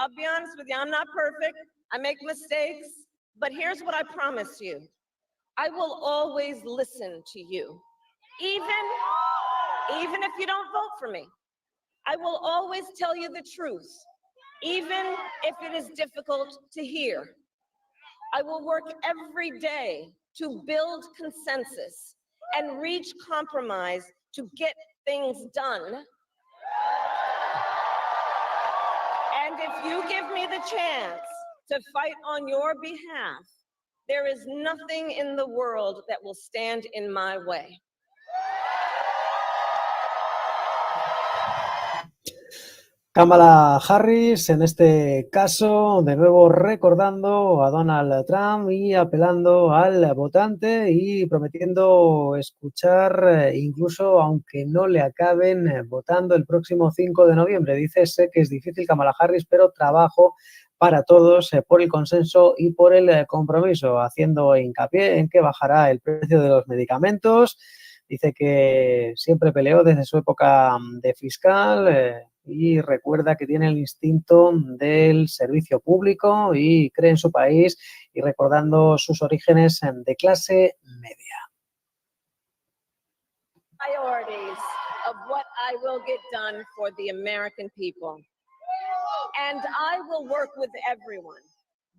I'll be honest with you, I'm not perfect. I make mistakes, but here's what I promise you. I will always listen to you, even if you don't vote for me. I will always tell you the truth, even if it is difficult to hear. I will work every day to build consensus and reach compromise to get things done. And if you give me the chance to fight on your behalf, there is nothing in the world that will stand in my way. Kamala Harris, en este caso, de nuevo recordando a Donald Trump y apelando al votante y prometiendo escuchar, incluso aunque no le acaben votando el próximo 5 de noviembre. Dice, sé que es difícil, Kamala Harris, pero trabajo para todos por el consenso y por el compromiso, haciendo hincapié en que bajará el precio de los medicamentos. Dice que siempre peleó desde su época de fiscal y recuerda que tiene el instinto del servicio público y cree en su país y recordando sus orígenes de clase media. Priorities of what I will get done for the American people. And I will work with everyone,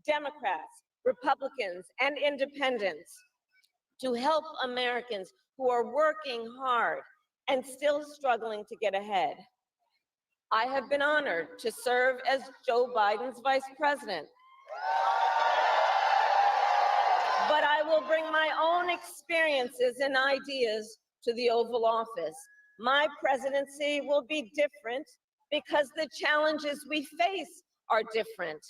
Democrats, Republicans, and independents, to help Americans who are working hard and still struggling to get ahead. I have been honored to serve as Joe Biden's vice president. But I will bring my own experiences and ideas to the Oval Office. My presidency will be different because the challenges we face are different.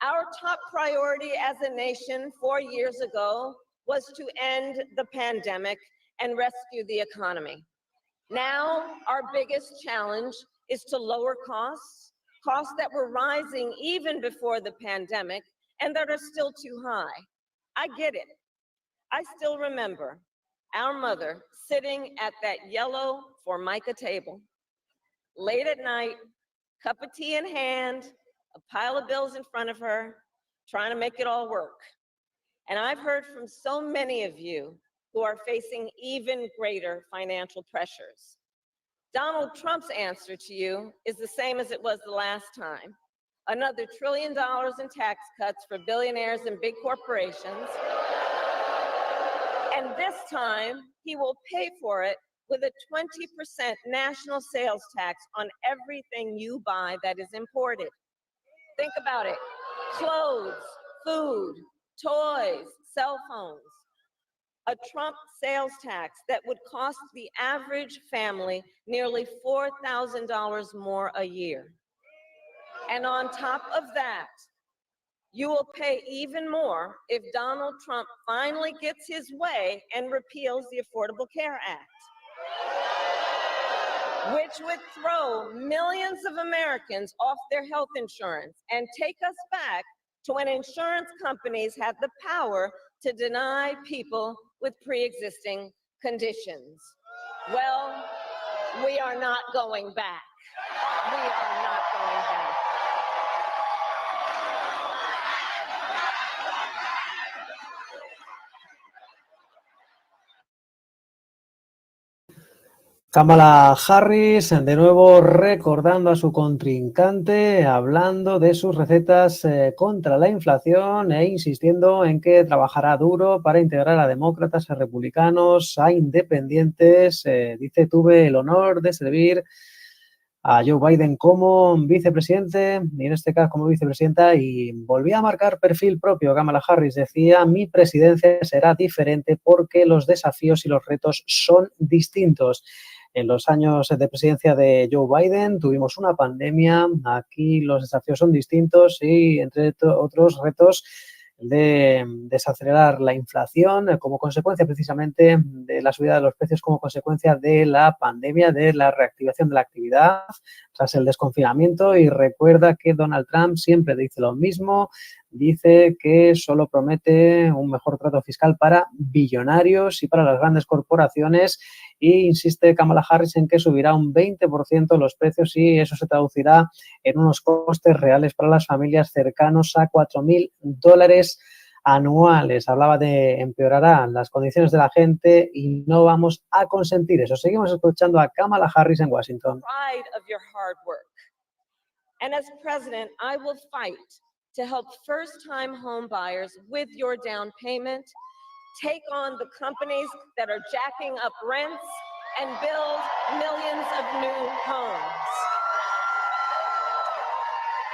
Our top priority as a nation 4 years ago was to end the pandemic and rescue the economy. Now, our biggest challenge is to lower costs that were rising even before the pandemic and that are still too high. I get it. I still remember our mother sitting at that yellow Formica table, late at night, cup of tea in hand, a pile of bills in front of her, trying to make it all work. And I've heard from so many of you who are facing even greater financial pressures. Donald Trump's answer to you is the same as it was the last time. Another $1 trillion in tax cuts for billionaires and big corporations. And this time, he will pay for it with a 20% national sales tax on everything you buy that is imported. Think about it. Clothes, food, toys, cell phones. A Trump sales tax that would cost the average family nearly $4,000 more a year. And on top of that, you will pay even more if Donald Trump finally gets his way and repeals the Affordable Care Act, which would throw millions of Americans off their health insurance and take us back to when insurance companies had the power to deny people with pre-existing conditions. Well, we are not going back. We are not going back. Kamala Harris, de nuevo recordando a su contrincante, hablando de sus recetas contra la inflación e insistiendo en que trabajará duro para integrar a demócratas, a republicanos, a independientes. Dice, tuve el honor de servir a Joe Biden como vicepresidente y en este caso como vicepresidenta y volvía a marcar perfil propio. Kamala Harris decía, mi presidencia será diferente porque los desafíos y los retos son distintos. En los años de presidencia de Joe Biden tuvimos una pandemia, aquí los desafíos son distintos y entre otros retos de desacelerar la inflación como consecuencia precisamente de la subida de los precios como consecuencia de la pandemia, de la reactivación de la actividad tras el desconfinamiento y recuerda que Donald Trump siempre dice lo mismo, dice que solo promete un mejor trato fiscal para billonarios y para las grandes corporaciones y insiste Kamala Harris en que subirá un 20% los precios y eso se traducirá en unos costes reales para las familias cercanos a $4.000 anuales. Hablaba de empeorarán las condiciones de la gente y no vamos a consentir eso. Seguimos escuchando a Kamala Harris en Washington. And as president, I will fight to help first-time home buyers with your down payment, take on the companies that are jacking up rents, and build millions of new homes.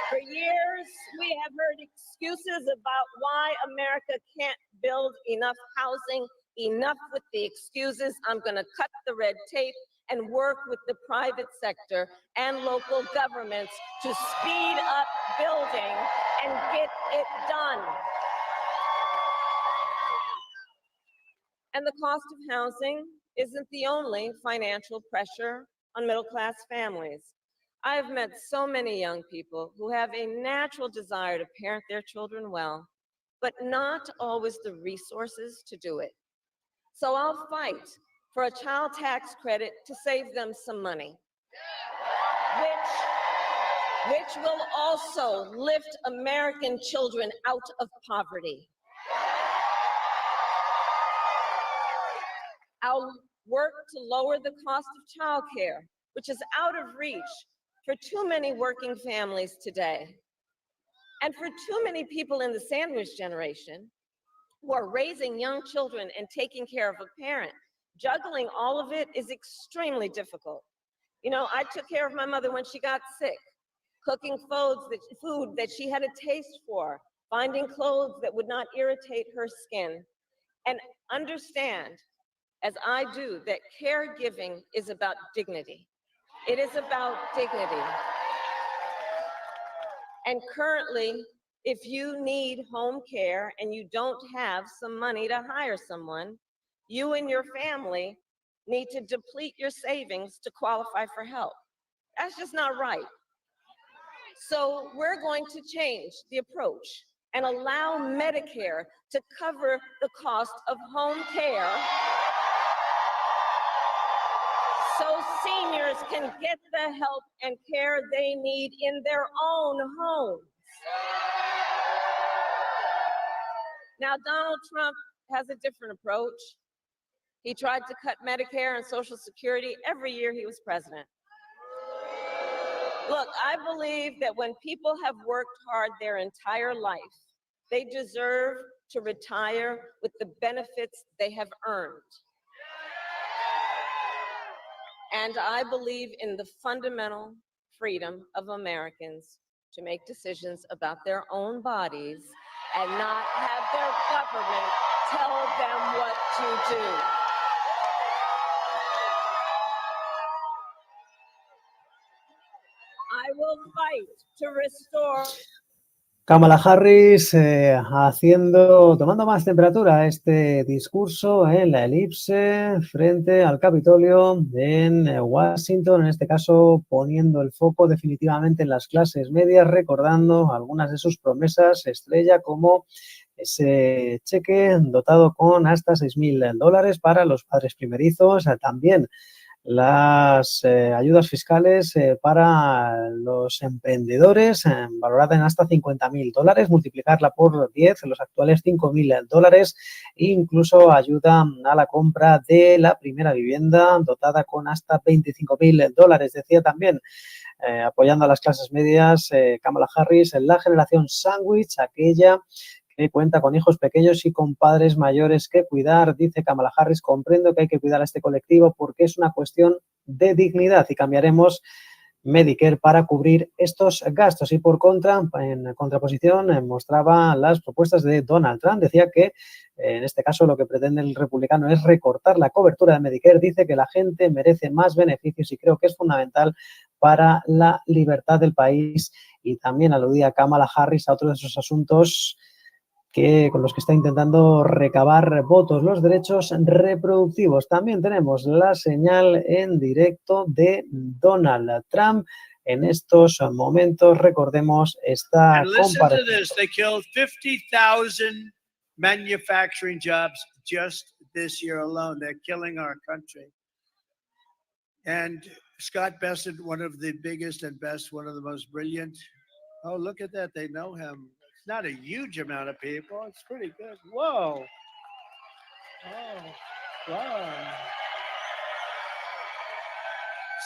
For years, we have heard excuses about why America can't build enough housing. Enough with the excuses. I'm going to cut the red tape and work with the private sector and local governments to speed up building and get it done. And the cost of housing isn't the only financial pressure on middle-class families. I have met so many young people who have a natural desire to parent their children well, but not always the resources to do it. So I'll fight for a child tax credit to save them some money, which will also lift American children out of poverty. I'll work to lower the cost of childcare, which is out of reach for too many working families today. And for too many people in the sandwich generation who are raising young children and taking care of a parent, juggling all of it is extremely difficult. You know, I took care of my mother when she got sick, cooking food that she had a taste for, finding clothes that would not irritate her skin. And understand, as I do, that caregiving is about dignity. It is about dignity. And currently, if you need home care and you don't have some money to hire someone, you and your family need to deplete your savings to qualify for help. That's just not right. So we're going to change the approach and allow Medicare to cover the cost of home care so seniors can get the help and care they need in their own homes. Now, Donald Trump has a different approach. He tried to cut Medicare and Social Security every year he was president. Look, I believe that when people have worked hard their entire life, they deserve to retire with the benefits they have earned. And I believe in the fundamental freedom of Americans to make decisions about their own bodies and not have their government tell them what to do. I will fight to restore. Kamala Harris tomando más temperatura a este discurso en la elipse frente al Capitolio en Washington, en este caso poniendo el foco definitivamente en las clases medias, recordando algunas de sus promesas estrella como ese cheque dotado con hasta $6.000 para los padres primerizos, también las ayudas fiscales para los emprendedores, valorada en hasta $50.000, multiplicarla por 10, los actuales $5.000, e incluso ayuda a la compra de la primera vivienda dotada con hasta $25.000. Decía también, apoyando a las clases medias, Kamala Harris, en la generación sándwich, aquella que cuenta con hijos pequeños y con padres mayores que cuidar. Dice Kamala Harris, comprendo que hay que cuidar a este colectivo porque es una cuestión de dignidad y cambiaremos Medicare para cubrir estos gastos. Y por contra, en contraposición, mostraba las propuestas de Donald Trump. Decía que en este caso lo que pretende el republicano es recortar la cobertura de Medicare. Dice que la gente merece más beneficios y creo que es fundamental para la libertad del país. Y también aludía Kamala Harris a otro de esos asuntos con los que está intentando recabar votos, los derechos reproductivos. También tenemos la señal en directo de Donald Trump. En estos momentos, recordemos, esta comparecencia. They killed 50,000 manufacturing jobs just this year alone. They're killing our country. And Scott Bessent, one of the biggest and best, one of the most brilliant. Oh, look at that. They know him. It's not a huge amount of people. It's pretty good. Whoa. Oh, wow.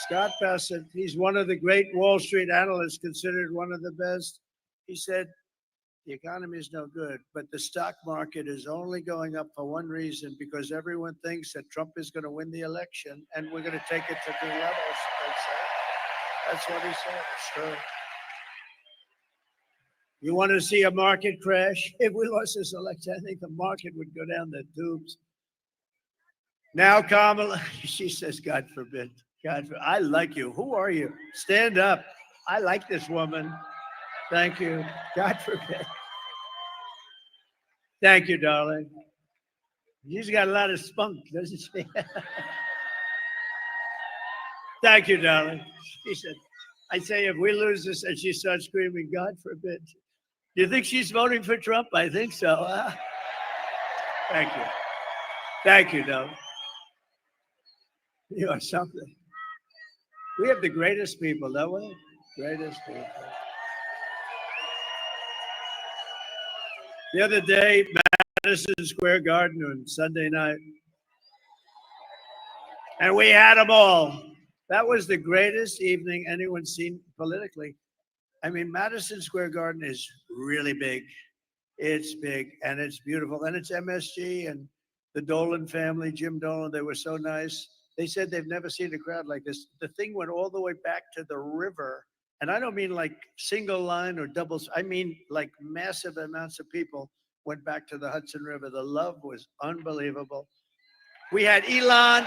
Scott Bessent, he's one of the great Wall Street analysts, considered one of the best. He said, the economy is no good, but the stock market is only going up for one reason, because everyone thinks that Trump is going to win the election and we're going to take it to new levels. That's what he said. It's true. You want to see a market crash? If we lost this election, I think the market would go down the tubes. Now, Kamala, she says, God forbid. God forbid. I like you. Who are you? Stand up. I like this woman. Thank you. God forbid. Thank you, darling. She's got a lot of spunk, doesn't she? Thank you, darling. She said, I say, if we lose this, and she starts screaming, God forbid. Do you think she's voting for Trump? I think so. Thank you. Thank you, darling. You are something. We have the greatest people, don't we? Greatest people. The other day, Madison Square Garden on Sunday night, and we had them all. That was the greatest evening anyone's seen politically. I mean, Madison Square Garden is really big. It's big, and it's beautiful, and it's MSG and the Dolan family, Jim Dolan, they were so nice. They said they've never seen a crowd like this. The thing went all the way back to the river. And I don't mean like single line or doubles. I mean like massive amounts of people went back to the Hudson River. The love was unbelievable. We had Elon.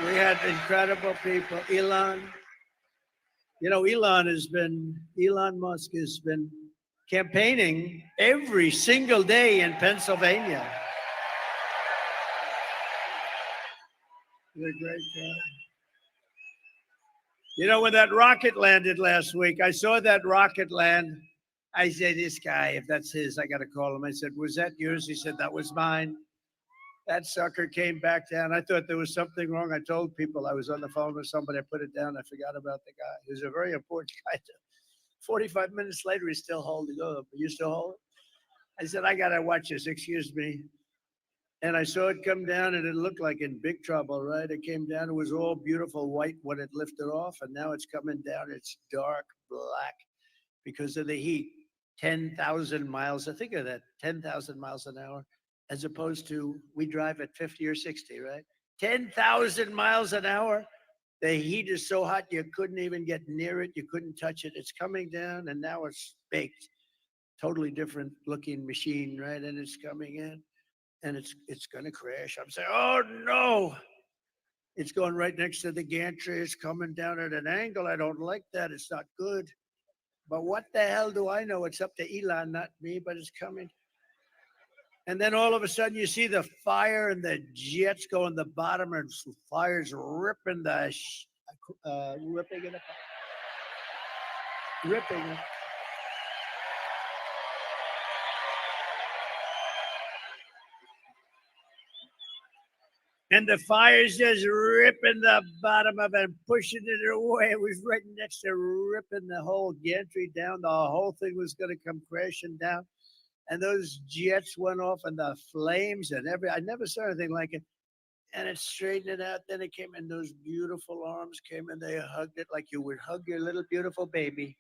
We had incredible people. Elon. You know, Elon Musk has been campaigning every single day in Pennsylvania. He's a great guy. You know, when that rocket landed last week, I saw that rocket land. I said, this guy, if that's his, I got to call him. I said, was that yours? He said, that was mine. That sucker came back down. I thought there was something wrong. I told people I was on the phone with somebody. I put it down. I forgot about the guy. He was a very important guy. 45 minutes later, he's still holding it. Oh, you still hold it? I said, I got to watch this. Excuse me. And I saw it come down, and it looked like in big trouble, right? It came down. It was all beautiful white when it lifted off, and now it's coming down. It's dark black because of the heat. 10,000 miles. I think of that, 10,000 miles an hour, as opposed to we drive at 50 or 60, right? 10,000 miles an hour. The heat is so hot you couldn't even get near it. You couldn't touch it. It's coming down, and now it's baked. Totally different looking machine, right? And it's coming in. And it's going to crash. I'm saying, oh no, it's going right next to the gantry. It's coming down at an angle. I don't like that. It's not good. But what the hell do I know? It's up to Elon, not me, but it's coming. And then all of a sudden you see the fire and the jets go in the bottom, and fire's ripping ripping it apart. Ripping it. And the fire's just ripping the bottom of it and pushing it away. It was right next to ripping the whole gantry down. The whole thing was going to come crashing down. And those jets went off, and the flames and I never saw anything like it. And it straightened it out. Then it came in, those beautiful arms came and they hugged it like you would hug your little beautiful baby.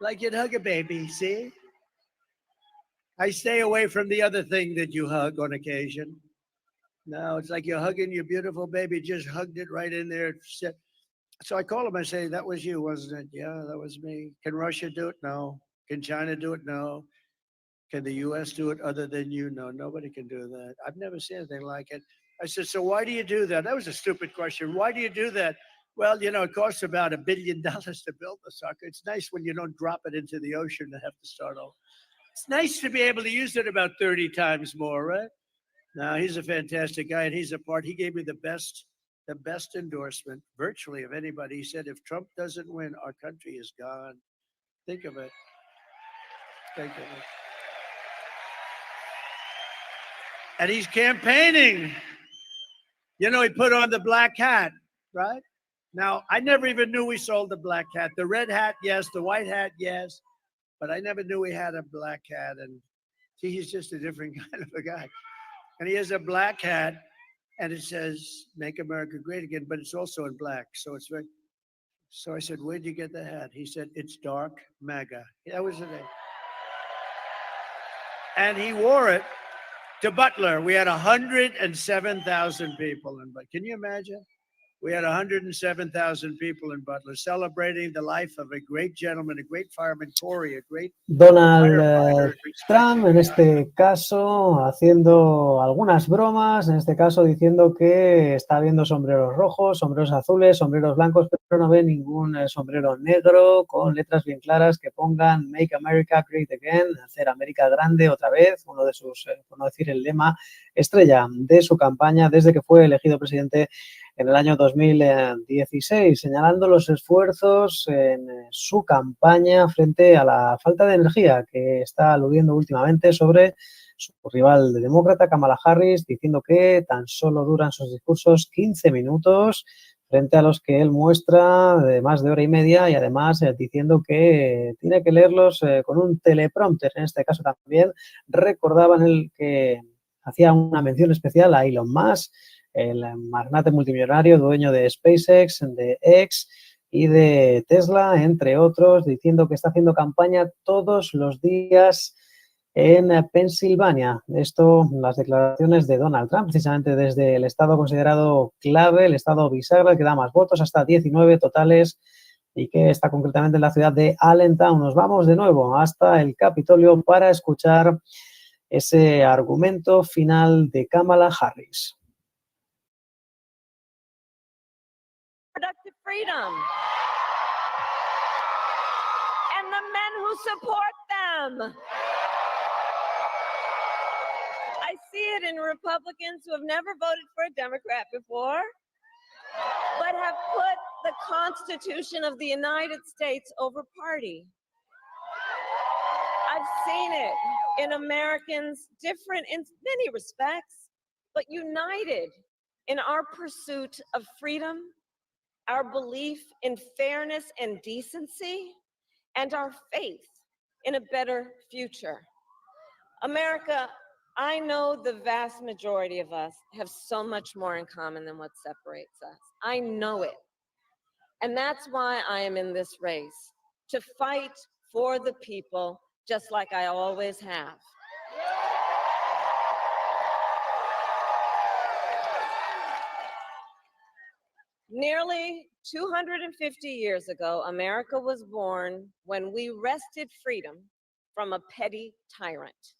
Like you'd hug a baby, see? I stay away from the other thing that you hug on occasion. No, it's like you're hugging your beautiful baby, just hugged it right in there. So I call him, I say, that was you, wasn't it? Yeah, that was me. Can Russia do it? No. Can China do it? No. Can the US do it other than you? No, nobody can do that. I've never seen anything like it. I said, so why do you do that? That was a stupid question. Why do you do that? Well, you know, it costs about $1 billion to build the sucker. It's nice when you don't drop it into the ocean and have to start over. It's nice to be able to use it about 30 times more, right? Now, he's a fantastic guy, and he gave me the best endorsement virtually of anybody. He said, if Trump doesn't win, our country is gone. Think of it. Think of it. And he's campaigning. You know, he put on the black hat, right? Now, I never even knew we sold the black hat. The red hat, yes. The white hat, yes. But I never knew we had a black hat. And he's just a different kind of a guy. And he has a black hat, and it says, "Make America Great Again," but it's also in black. So it's very, so I said, "Where'd you get the hat?" He said, "It's dark MAGA." That was the name. And he wore it to Butler. We had 107,000 people in Butler. Can you imagine? We had 107,000 people in Butler celebrating the life of a great gentleman, a great fireman, Corey, a great Donald Trump, en este caso, haciendo algunas bromas, en este caso diciendo que está viendo sombreros rojos, sombreros azules, sombreros blancos, pero no ve ningún sombrero negro con letras bien claras que pongan "Make America Great Again", hacer América grande otra vez, uno de sus, por no decir el lema estrella de su campaña desde que fue elegido presidente en el año 2016, señalando los esfuerzos en su campaña frente a la falta de energía que está aludiendo últimamente sobre su rival demócrata, Kamala Harris, diciendo que tan solo duran sus discursos 15 minutos frente a los que él muestra de más de hora y media, y además diciendo que tiene que leerlos con un teleprompter. En este caso también recordaban el que hacía una mención especial a Elon Musk, el magnate multimillonario, dueño de SpaceX, de X y de Tesla, entre otros, diciendo que está haciendo campaña todos los días en Pensilvania. Esto, las declaraciones de Donald Trump, precisamente desde el estado considerado clave, el estado bisagra, que da más votos, hasta 19 totales, y que está concretamente en la ciudad de Allentown. Nos vamos de nuevo hasta el Capitolio para escuchar ese argumento final de Kamala Harris. Productive freedom. And the men who support them. I see it in Republicans who have never voted for a Democrat before, but have put the Constitution of the United States over party. I've seen it in Americans, different in many respects, but united in our pursuit of freedom, our belief in fairness and decency, and our faith in a better future. America, I know the vast majority of us have so much more in common than what separates us. I know it. And that's why I am in this race, to fight for the people, just like I always have. Nearly 250 years ago, America was born when we wrested freedom from a petty tyrant.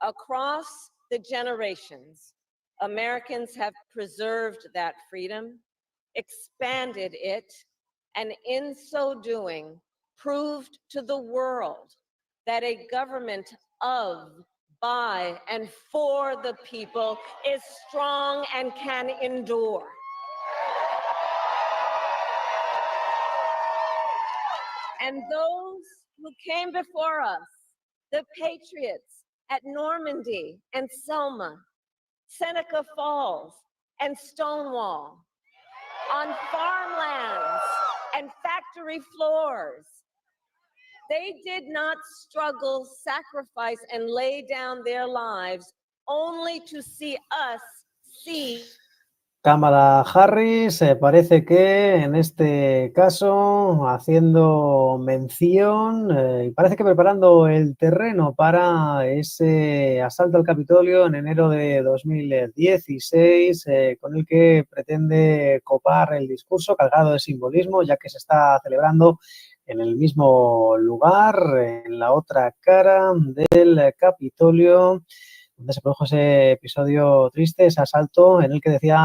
Across the generations, Americans have preserved that freedom, expanded it, and in so doing, proved to the world that a government of, by, and for the people is strong and can endure. And those who came before us, the patriots at Normandy and Selma, Seneca Falls and Stonewall, on farmlands and factory floors, they did not struggle, sacrifice, and lay down their lives only to see us see. Kamala Harris parece que en este caso haciendo mención y parece que preparando el terreno para ese asalto al Capitolio en enero de 2016 con el que pretende copar el discurso cargado de simbolismo, ya que se está celebrando en el mismo lugar, en la otra cara del Capitolio, donde se produjo ese episodio triste, ese asalto en el que decía,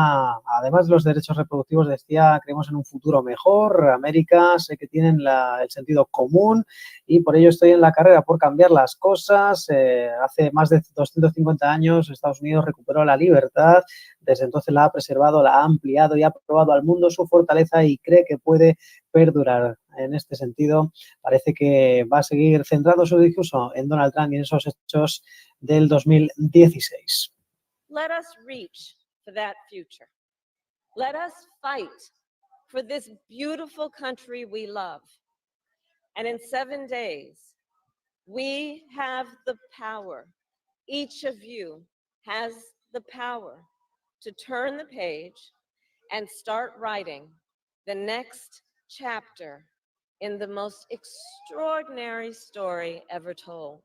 además de los derechos reproductivos, decía: creemos en un futuro mejor, América, sé que tienen el sentido común y por ello estoy en la carrera por cambiar las cosas. Hace más de 250 años Estados Unidos recuperó la libertad, desde entonces la ha preservado, la ha ampliado y ha probado al mundo su fortaleza y cree que puede perdurar. En este sentido, parece que va a seguir centrando su discurso en Donald Trump y en esos hechos del 2016. Let us reach for that future. Let us fight for this beautiful country we love. And in 7 days, we have the power. Each of you has the power to turn the page and start writing the next chapter in the most extraordinary story ever told.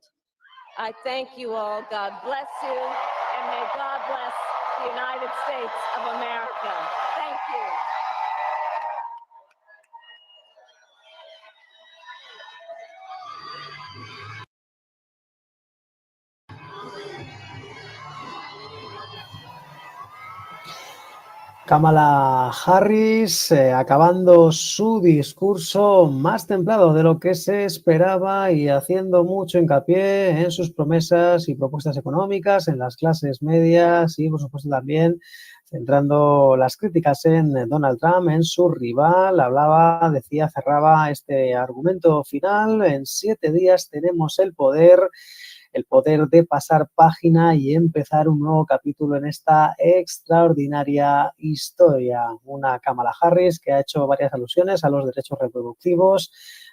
I thank you all. God bless you, and may God bless the United States of America. Thank you. Kamala Harris acabando su discurso más templado de lo que se esperaba y haciendo mucho hincapié en sus promesas y propuestas económicas, en las clases medias y, por supuesto, también centrando las críticas en Donald Trump, en su rival. Hablaba, decía, cerraba este argumento final: en 7 días tenemos el poder de pasar página y empezar un nuevo capítulo en esta extraordinaria historia. Una Kamala Harris que ha hecho varias alusiones a los derechos reproductivos,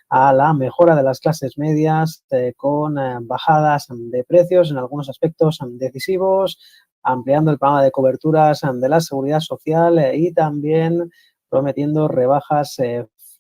a la mejora de las clases medias, con bajadas de precios en algunos aspectos decisivos, ampliando el programa de coberturas de la seguridad social y también prometiendo rebajas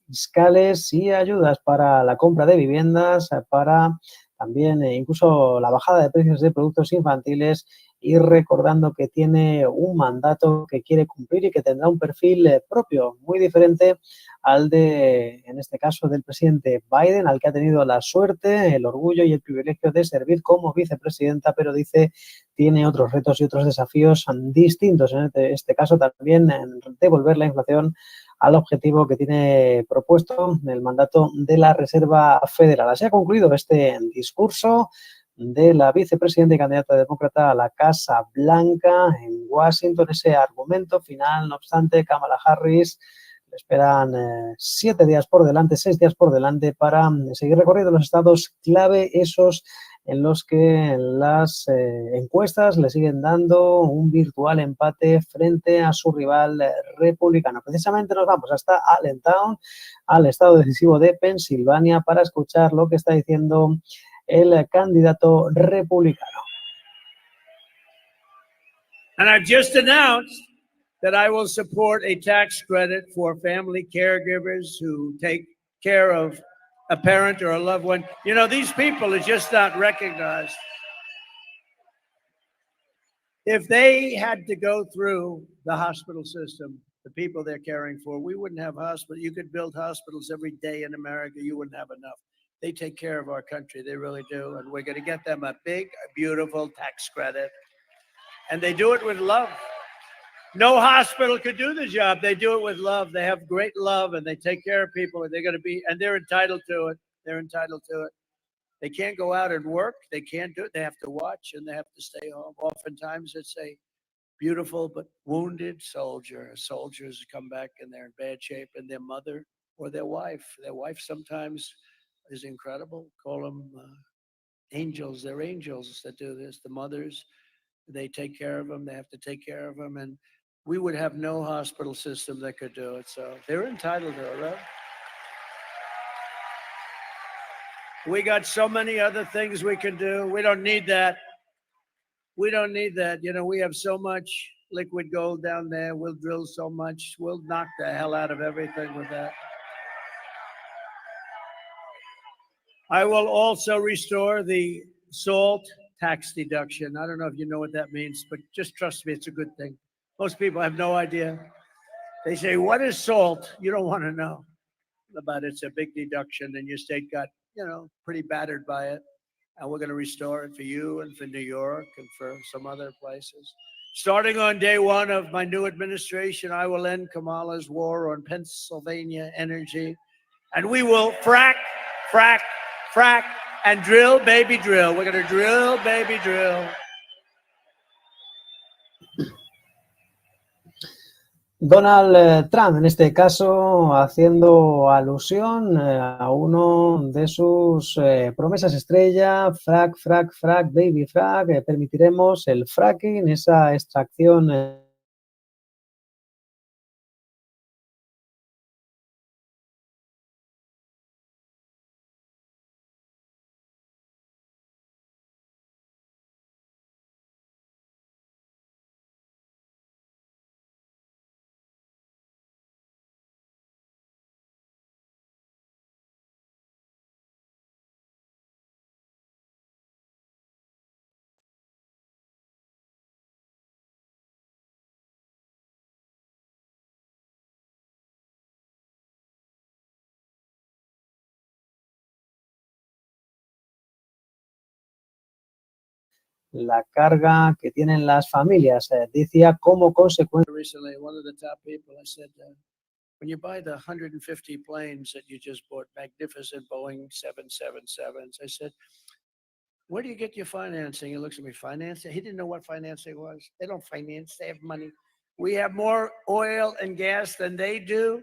fiscales y ayudas para la compra de viviendas, para también incluso la bajada de precios de productos infantiles, y recordando que tiene un mandato que quiere cumplir y que tendrá un perfil propio, muy diferente al de, en este caso, del presidente Biden, al que ha tenido la suerte, el orgullo y el privilegio de servir como vicepresidenta, pero dice tiene otros retos y otros desafíos distintos. En este caso también devolver la inflación al objetivo que tiene propuesto el mandato de la Reserva Federal. Así ha concluido este discurso de la vicepresidenta y candidata demócrata a la Casa Blanca en Washington. Ese argumento final, no obstante, Kamala Harris le esperan 7 días por delante, 6 días por delante para seguir recorriendo los estados clave, esos en los que las encuestas le siguen dando un virtual empate frente a su rival republicano. Precisamente nos vamos hasta Allentown, al estado decisivo de Pensilvania, para escuchar lo que está diciendo el candidato republicano. And I've just announced that I will support a tax credit for family caregivers who take care of a parent or a loved one. You know, these people are just not recognized. If they had to go through the hospital system, the people they're caring for, we wouldn't have hospitals. You could build hospitals every day in America. You wouldn't have enough. They take care of our country. They really do. And we're going to get them a big, beautiful tax credit. And they do it with love. No hospital could do the job. They do it with love. They have great love and they take care of people, and they're going to be, and they're entitled to it. They're entitled to it. They can't go out and work. They can't do it. They have to watch and they have to stay home. Oftentimes it's a beautiful but wounded soldier. Soldiers come back and they're in bad shape, and their mother or their wife sometimes is incredible. Call them angels. They're angels that do this. The mothers, they take care of them. They have to take care of them. And we would have no hospital system that could do it. So they're entitled to it, right? We got so many other things we can do. We don't need that. We don't need that. You know, we have so much liquid gold down there. We'll drill so much. We'll knock the hell out of everything with that. I will also restore the SALT tax deduction. I don't know if you know what that means, but just trust me, it's a good thing. Most people have no idea. They say, what is SALT? You don't want to know about it. It's a big deduction, and your state got, you know, pretty battered by it. And we're going to restore it for you and for New York and for some other places. Starting on day one of my new administration, I will end Kamala's war on Pennsylvania energy. And we will frack, frack, frack, and drill, baby, drill. We're going to drill, baby, drill. Donald Trump, en este caso, haciendo alusión a uno de sus promesas estrella: frack, frack, frack, baby frack. Permitiremos el fracking, esa extracción la carga que tienen las familias. Decía como consecuencia. Recently, one of the top people, I said, when you buy the 150 planes that you just bought, magnificent Boeing 777s, I said, where do you get your financing? He looks at me, financing? He didn't know what financing was. They don't finance, they have money. We have more oil and gas than they do.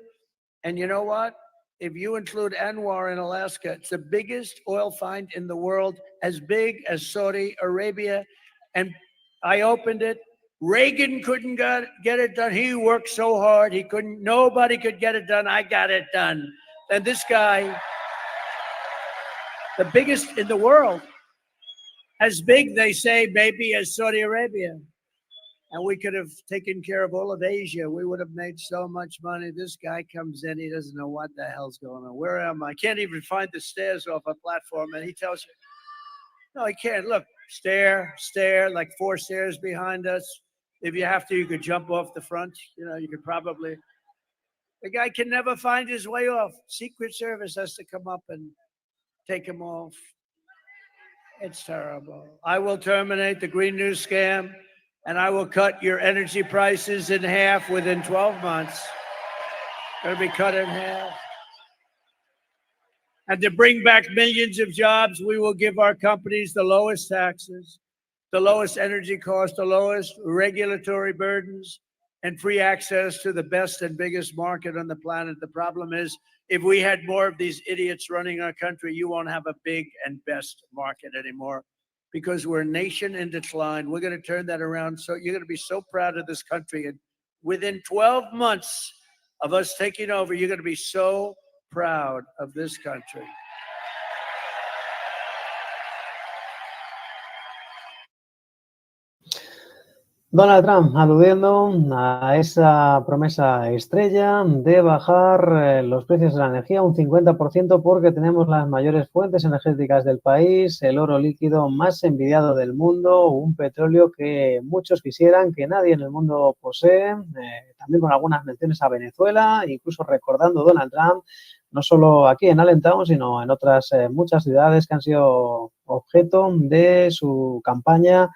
And you know what? If you include Anwar in Alaska, it's the biggest oil find in the world, as big as Saudi Arabia. And I opened it. Reagan couldn't get it done. He worked so hard. Nobody could get it done. I got it done. And this guy, the biggest in the world, as big, they say, maybe as Saudi Arabia. And we could have taken care of all of Asia. We would have made so much money. This guy comes in, he doesn't know what the hell's going on. Where am I? I can't even find the stairs off a platform. And he tells you, no, he can't. Look, stair, like 4 stairs behind us. If you have to, you could jump off the front. You know, you could probably. The guy can never find his way off. Secret Service has to come up and take him off. It's terrible. I will terminate the Green New scam, and I will cut your energy prices in half within 12 months. It'll be cut in half. And to bring back millions of jobs, we will give our companies the lowest taxes, the lowest energy costs, the lowest regulatory burdens, and free access to the best and biggest market on the planet. The problem is, if we had more of these idiots running our country, you won't have a big and best market anymore, because we're a nation in decline. We're going to turn that around. So you're going to be so proud of this country. And within 12 months of us taking over, you're going to be so proud of this country. Donald Trump aludiendo a esa promesa estrella de bajar los precios de la energía un 50% porque tenemos las mayores fuentes energéticas del país, el oro líquido más envidiado del mundo, un petróleo que muchos quisieran, que nadie en el mundo posee, también con algunas menciones a Venezuela, incluso recordando Donald Trump, no solo aquí en Allentown, sino en otras muchas ciudades que han sido objeto de su campaña,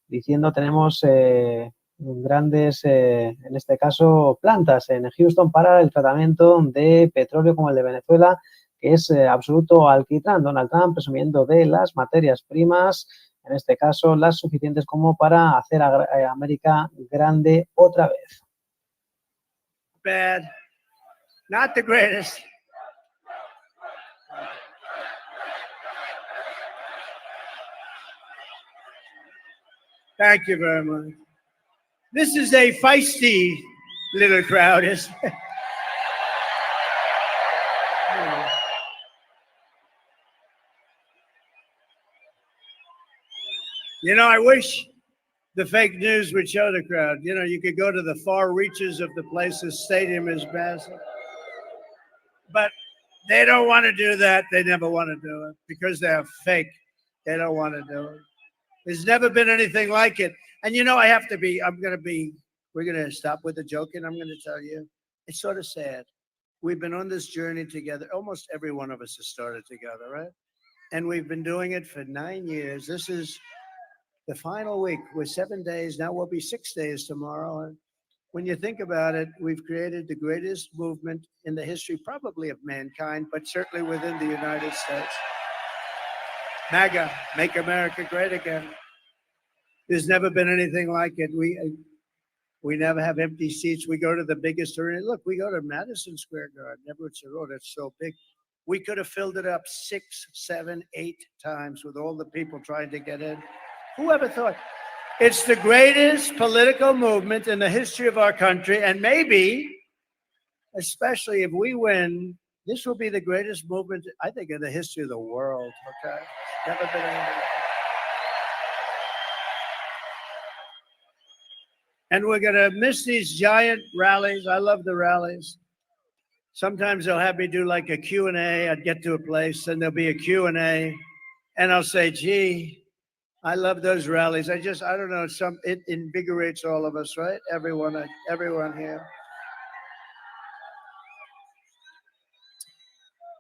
diciendo tenemos grandes, en este caso, plantas en Houston para el tratamiento de petróleo como el de Venezuela, que es absoluto alquitrán. Donald Trump presumiendo de las materias primas, en este caso, las suficientes como para hacer a América grande otra vez. Bad. Not the greatest. Thank you very much. This is a feisty little crowd, isn't it? You know, I wish the fake news would show the crowd. You know, you could go to the far reaches of the place. The stadium is massive. But they don't want to do that. They never want to do it because they're fake. They don't want to do it. There's never been anything like it. And you know, we're going to stop with the joking. I'm going to tell you, it's sort of sad. We've been on this journey together. Almost every one of us has started together, right? And we've been doing it for 9 years. This is the final week. We're 7 days. Now we'll be 6 days tomorrow. And when you think about it, we've created the greatest movement in the history, probably of mankind, but certainly within the United States. MAGA, Make America Great Again. There's never been anything like it. We never have empty seats. We go to the biggest arena. Look, we go to Madison Square Garden, Everett Road. It's so big. We could have filled it up 6, 7, 8 times with all the people trying to get in. Who ever thought? It's the greatest political movement in the history of our country, and maybe, especially if we win, this will be the greatest movement, I think, in the history of the world, okay? Never been anything. And we're going to miss these giant rallies. I love the rallies. Sometimes they'll have me do like a Q&A. I'd get to a place, and there'll be a Q&A, and I'll say, gee, I love those rallies. I don't know, it invigorates all of us, right? Everyone here.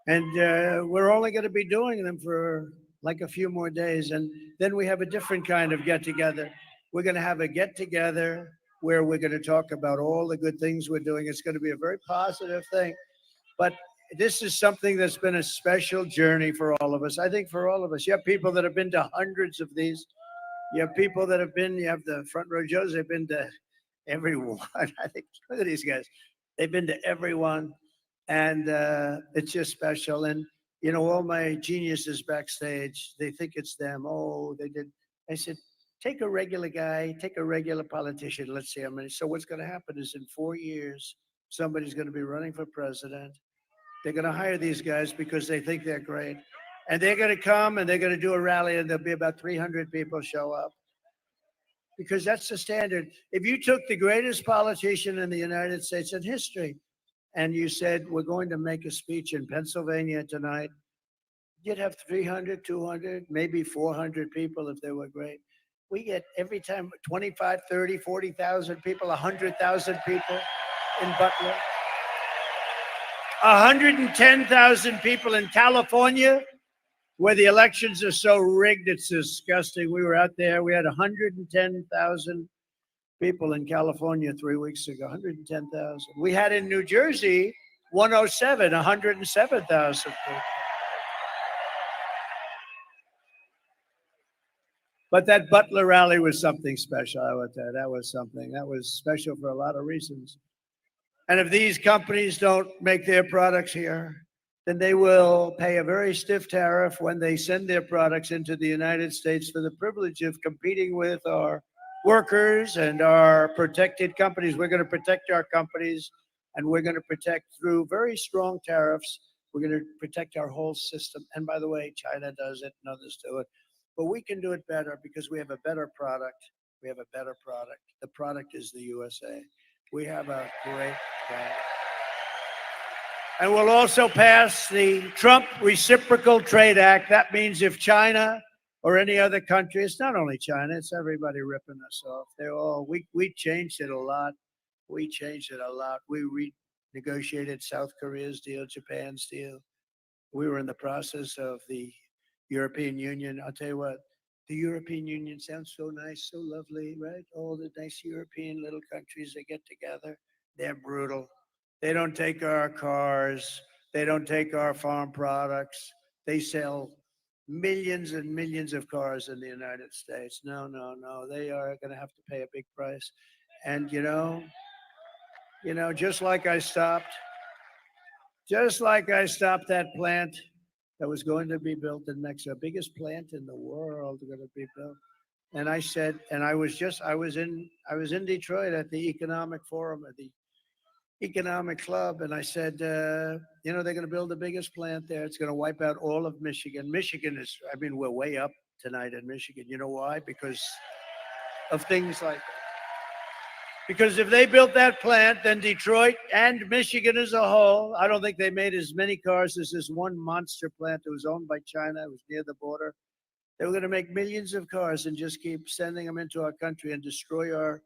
And we're only going to be doing them for like a few more days, and then we have a different kind of get-together. We're going to have a get-together where we're going to talk about all the good things we're doing. It's going to be a very positive thing. But this is something that's been a special journey for all of us. I think for all of us. You have people that have been to hundreds of these. You have people that have been, you have the front row Joes, they've been to everyone. I think, look at these guys. They've been to everyone. And it's just special. And, you know, all my geniuses backstage, they think it's them. Oh, they did. I said, take a regular guy, take a regular politician. Let's see how many. So what's going to happen is in 4 years, somebody's going to be running for president. They're going to hire these guys because they think they're great. And they're going to come and they're going to do a rally and there'll be about 300 people show up. Because that's the standard. If you took the greatest politician in the United States in history and you said, we're going to make a speech in Pennsylvania tonight, you'd have 300, 200, maybe 400 people if they were great. We get every time 25, 30, 40,000 people, 100,000 people in Butler. 110,000 people in California, where the elections are so rigged, it's disgusting. We were out there, we had 110,000 people in California 3 weeks ago, 110,000. We had in New Jersey, 107,000 people. But that Butler rally was something special, I would tell you. That was something. That was special for a lot of reasons. And if these companies don't make their products here, then they will pay a very stiff tariff when they send their products into the United States for the privilege of competing with our workers and our protected companies. We're going to protect our companies, and we're going to protect through very strong tariffs. We're going to protect our whole system. And by the way, China does it and others do it. But we can do it better because we have a better product. We have a better product. The product is the USA. We have a great product. And we'll also pass the Trump Reciprocal Trade Act. That means if China or any other country, it's not only China, it's everybody ripping us off. They're all, we changed it a lot. We changed it a lot. We renegotiated South Korea's deal, Japan's deal. We were in the process of the European Union. I'll tell you what, the European Union sounds so nice, so lovely, right? All the nice European little countries, they get together. They're brutal. They don't take our cars. They don't take our farm products. They sell millions and millions of cars in the United States. No, no, no. They are going to have to pay a big price. And, you know, just like I stopped that plant that was going to be built in Mexico, biggest plant in the world going to be built. And I said, and I was in Detroit at the economic forum, at the economic club. And I said, you know, they're going to build the biggest plant there. It's going to wipe out all of Michigan. Michigan is, I mean, we're way up tonight in Michigan. You know why? Because of things like that. Because if they built that plant, then Detroit and Michigan as a whole, I don't think they made as many cars as this one monster plant that was owned by China. It was near the border. They were going to make millions of cars and just keep sending them into our country and destroy our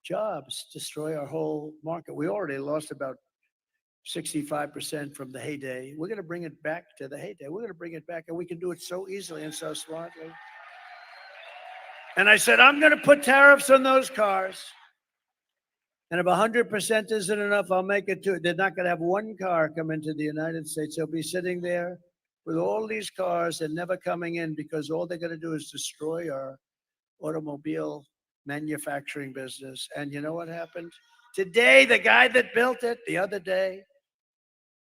jobs, destroy our whole market. We already lost about 65% from the heyday. We're going to bring it back to the heyday. We're going to bring it back, and we can do it so easily and so smartly. And I said, I'm going to put tariffs on those cars. And if 100% isn't enough, I'll make it to, they're not going to have one car come into the United States. They'll be sitting there with all these cars and never coming in because all they're going to do is destroy our automobile manufacturing business. And you know what happened? Today, the guy that built it, the other day,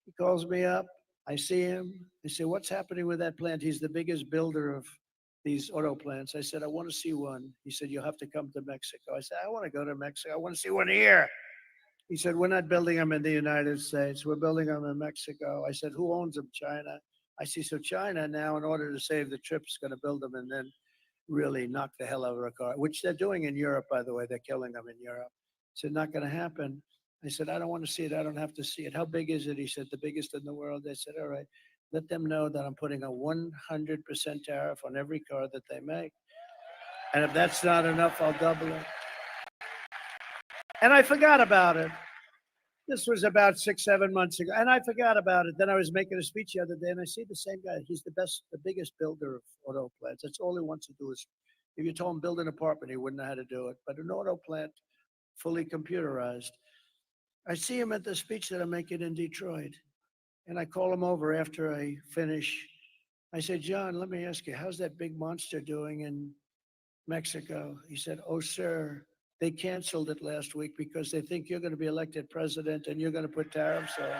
he calls me up. I see him. I say, what's happening with that plant? He's the biggest builder of these auto plants. I said, I want to see one. He said, you'll have to come to Mexico. I said, I want to go to Mexico. I want to see one here. He said, we're not building them in the United States. We're building them in Mexico. I said, who owns them? China. I see, so China now, in order to save the trip, is going to build them and then really knock the hell out of a car, which they're doing in Europe, by the way. They're killing them in Europe. I said, not going to happen. I said, I don't want to see it. I don't have to see it. How big is it? He said, the biggest in the world. I said, all right, let them know that I'm putting a 100% tariff on every car that they make. And if that's not enough, I'll double it. And I forgot about it. This was about 6, 7 months ago, and I forgot about it. Then I was making a speech the other day, and I see the same guy. He's the biggest builder of auto plants. That's all he wants to do is, if you told him build an apartment, he wouldn't know how to do it. But an auto plant, fully computerized. I see him at the speech that I'm making in Detroit, and I call him over after I finish. I said, John, let me ask you, how's that big monster doing in Mexico? He said, oh, sir, they canceled it last week because they think you're going to be elected president and you're going to put tariffs on.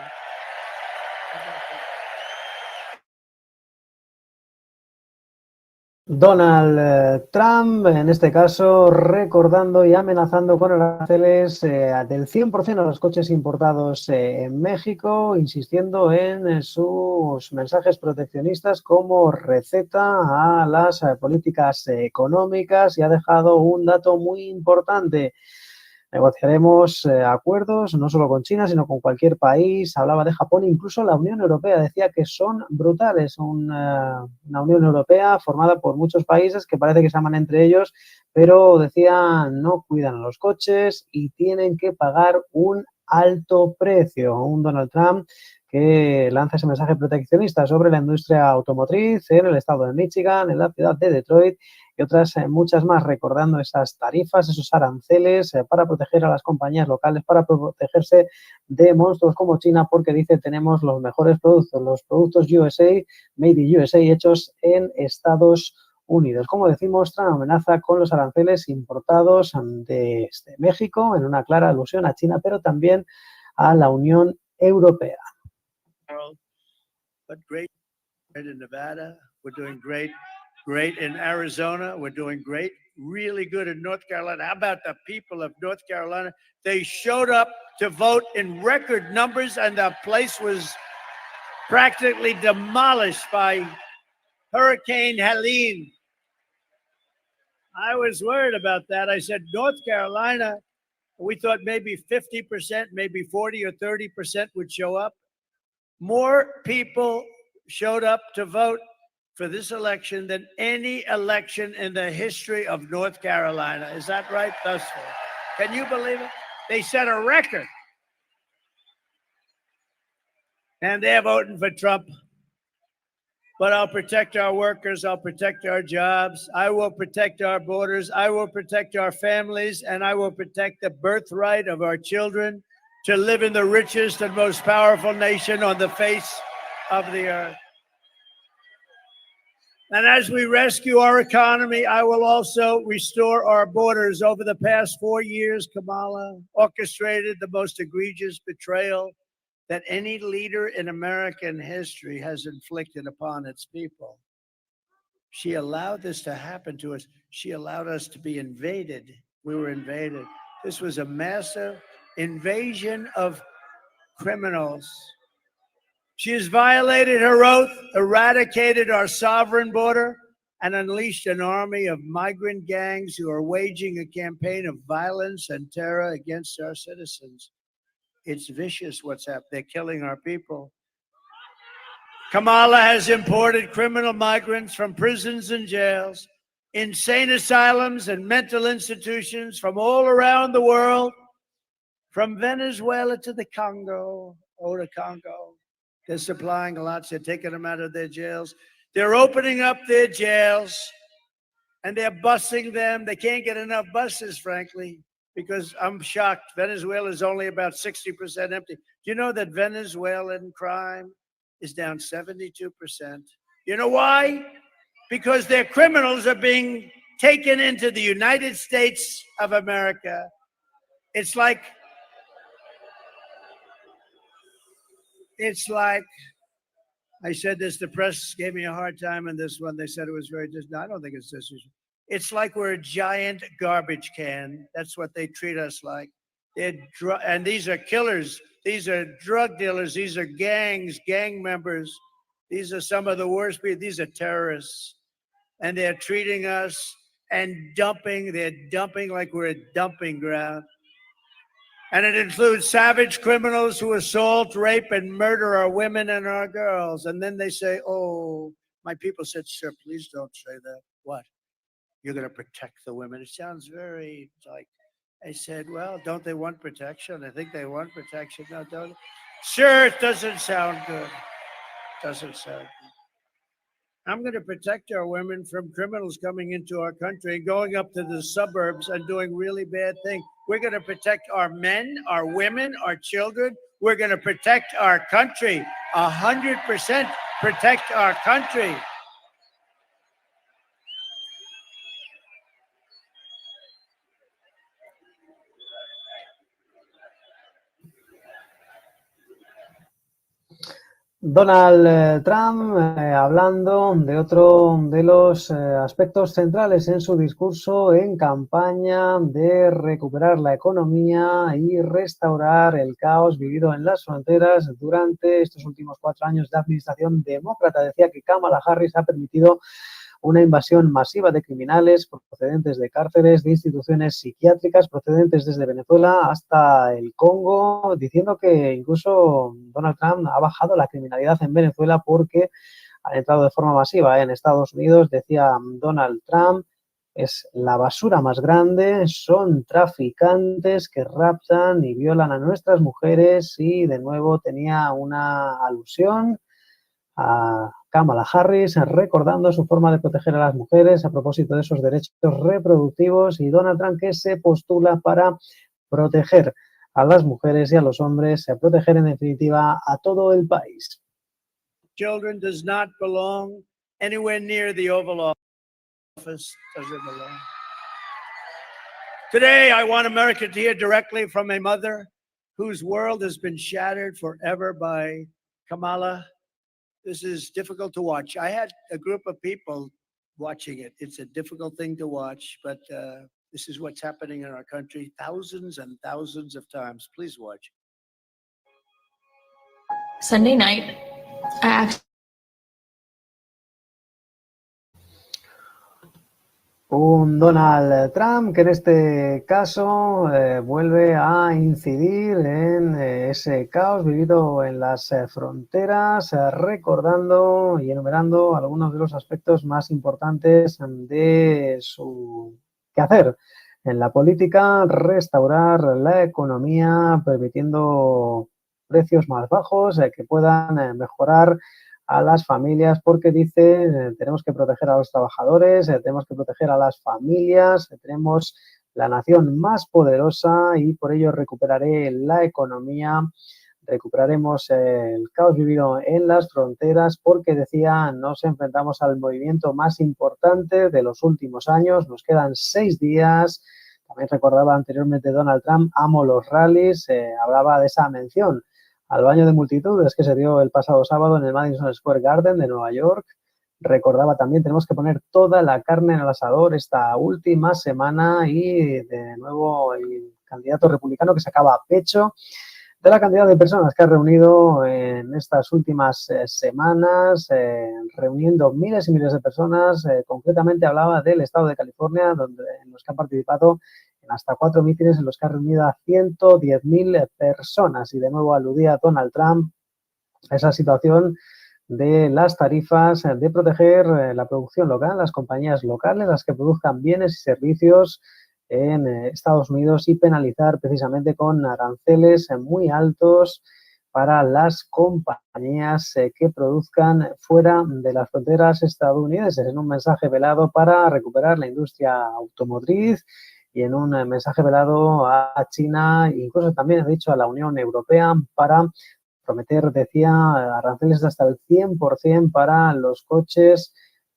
Donald Trump, en este caso, recordando y amenazando con aranceles del 100% a los coches importados en México, insistiendo en sus mensajes proteccionistas como receta a las políticas económicas, y ha dejado un dato muy importante. Negociaremos acuerdos no solo con China, sino con cualquier país. Hablaba de Japón, incluso la Unión Europea. Decía que son brutales. Una Unión Europea formada por muchos países que parece que se aman entre ellos, pero decía no cuidan a los coches y tienen que pagar un alto precio. Un Donald Trump que lanza ese mensaje proteccionista sobre la industria automotriz en el estado de Michigan, en la ciudad de Detroit, y otras muchas más, recordando esas tarifas, esos aranceles para proteger a las compañías locales, para protegerse de monstruos como China, porque dice tenemos los mejores productos, los productos USA, made in USA, hechos en Estados Unidos. Como decimos, Trump amenaza con los aranceles importados de México, en una clara alusión a China, pero también a la Unión Europea. But great in Nevada, we're doing great in Arizona, we're doing great, really good in North Carolina. How about the people of North Carolina? They showed up to vote in record numbers, and the place was practically demolished by Hurricane Helene. I was worried about that. I said, North Carolina, we thought maybe 50%, maybe 40 or 30% would show up. More people showed up to vote for this election than any election in the history of North Carolina. Is that right, thus far? Can you believe it? They set a record. And they're voting for Trump. But I'll protect our workers. I'll protect our jobs. I will protect our borders. I will protect our families. And I will protect the birthright of our children to live in the richest and most powerful nation on the face of the earth. And as we rescue our economy, I will also restore our borders. Over the past 4 years, Kamala orchestrated the most egregious betrayal that any leader in American history has inflicted upon its people. She allowed this to happen to us. She allowed us to be invaded. We were invaded. This was a massive invasion of criminals. She has violated her oath, eradicated our sovereign border, and unleashed an army of migrant gangs who are waging a campaign of violence and terror against our citizens. It's vicious what's happening. They're killing our people. Kamala has imported criminal migrants from prisons and jails, insane asylums and mental institutions from all around the world, from Venezuela to the Congo, the Congo. They're supplying lots. They're taking them out of their jails. They're opening up their jails, and they're busing them. They can't get enough buses, frankly, because I'm shocked. Venezuela is only about 60% empty. Do you know that Venezuelan crime is down 72%? You know why? Because their criminals are being taken into the United States of America. It's like, I said this, the press gave me a hard time on this one. They said it was very, no, I don't think it's this. It's like we're a giant garbage can. That's what they treat us like. And these are killers. These are drug dealers. These are gangs, gang members. These are some of the worst people. These are terrorists. And they're treating us and dumping. They're dumping like we're a dumping ground. And it includes savage criminals who assault, rape, and murder our women and our girls. And then they say, oh, my people said, sir, please don't say that. What? You're going to protect the women. It sounds very like I said, well, don't they want protection? I think they want protection. No, don't. Sure, it doesn't sound good. Doesn't sound good. I'm going to protect our women from criminals coming into our country and going up to the suburbs and doing really bad things. We're going to protect our men, our women, our children. We're going to protect our country. 100% protect our country. Donald Trump hablando de otro de los aspectos centrales en su discurso en campaña de recuperar la economía y restaurar el caos vivido en las fronteras durante estos últimos 4 años de administración demócrata. Decía que Kamala Harris ha permitido una invasión masiva de criminales procedentes de cárceles, de instituciones psiquiátricas, procedentes desde Venezuela hasta el Congo, diciendo que incluso Donald Trump ha bajado la criminalidad en Venezuela porque han entrado de forma masiva en Estados Unidos. Decía Donald Trump, es la basura más grande, son traficantes que raptan y violan a nuestras mujeres, y de nuevo tenía una alusión a Kamala Harris recordando su forma de proteger a las mujeres a propósito de esos derechos reproductivos, y Donald Trump que se postula para proteger a las mujeres y a los hombres, a proteger en definitiva a todo el país. Children does not belong anywhere near the Oval Office. Doesn't belong. Today, I want America to hear directly from a mother whose world has been shattered forever by Kamala. This is difficult to watch. I had a group of people watching it. It's a difficult thing to watch, but this is what's happening in our country thousands and thousands of times. Please watch. Sunday night, I actually Un Donald Trump que en este caso vuelve a incidir en ese caos vivido en las fronteras, recordando y enumerando algunos de los aspectos más importantes de su quehacer en la política: restaurar la economía, permitiendo precios más bajos que puedan mejorar a las familias, porque dice tenemos que proteger a los trabajadores, tenemos que proteger a las familias, tenemos la nación más poderosa y por ello recuperaré la economía, recuperaremos el caos vivido en las fronteras, porque decía nos enfrentamos al movimiento más importante de los últimos años, nos quedan 6 días. También recordaba anteriormente Donald Trump, amo los rallies, hablaba de esa mención al baño de multitudes que se dio el pasado sábado en el Madison Square Garden de Nueva York. Recordaba también, tenemos que poner toda la carne en el asador esta última semana, y de nuevo el candidato republicano que sacaba pecho de la cantidad de personas que ha reunido en estas últimas semanas, reuniendo miles y miles de personas. Concretamente hablaba del estado de California, en los que han participado en hasta 4 mítines en los que ha reunido a 110.000 personas. Y de nuevo aludía Donald Trump a esa situación de las tarifas, de proteger la producción local, las compañías locales, las que produzcan bienes y servicios en Estados Unidos, y penalizar precisamente con aranceles muy altos para las compañías que produzcan fuera de las fronteras estadounidenses, en un mensaje velado para recuperar la industria automotriz y en un mensaje velado a China, incluso también ha dicho a la Unión Europea, para prometer, decía, aranceles de hasta el 100% para los coches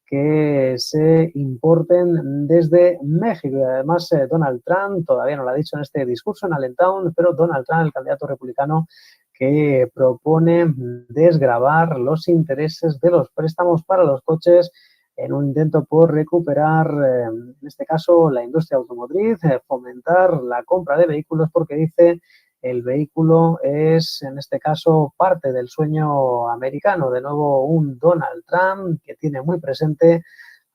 que se importen desde México. Y además Donald Trump, todavía no lo ha dicho en este discurso en Allentown, pero Donald Trump, el candidato republicano, que propone desgravar los intereses de los préstamos para los coches en un intento por recuperar, en este caso, la industria automotriz, fomentar la compra de vehículos, porque dice el vehículo es, en este caso, parte del sueño americano. De nuevo, un Donald Trump que tiene muy presente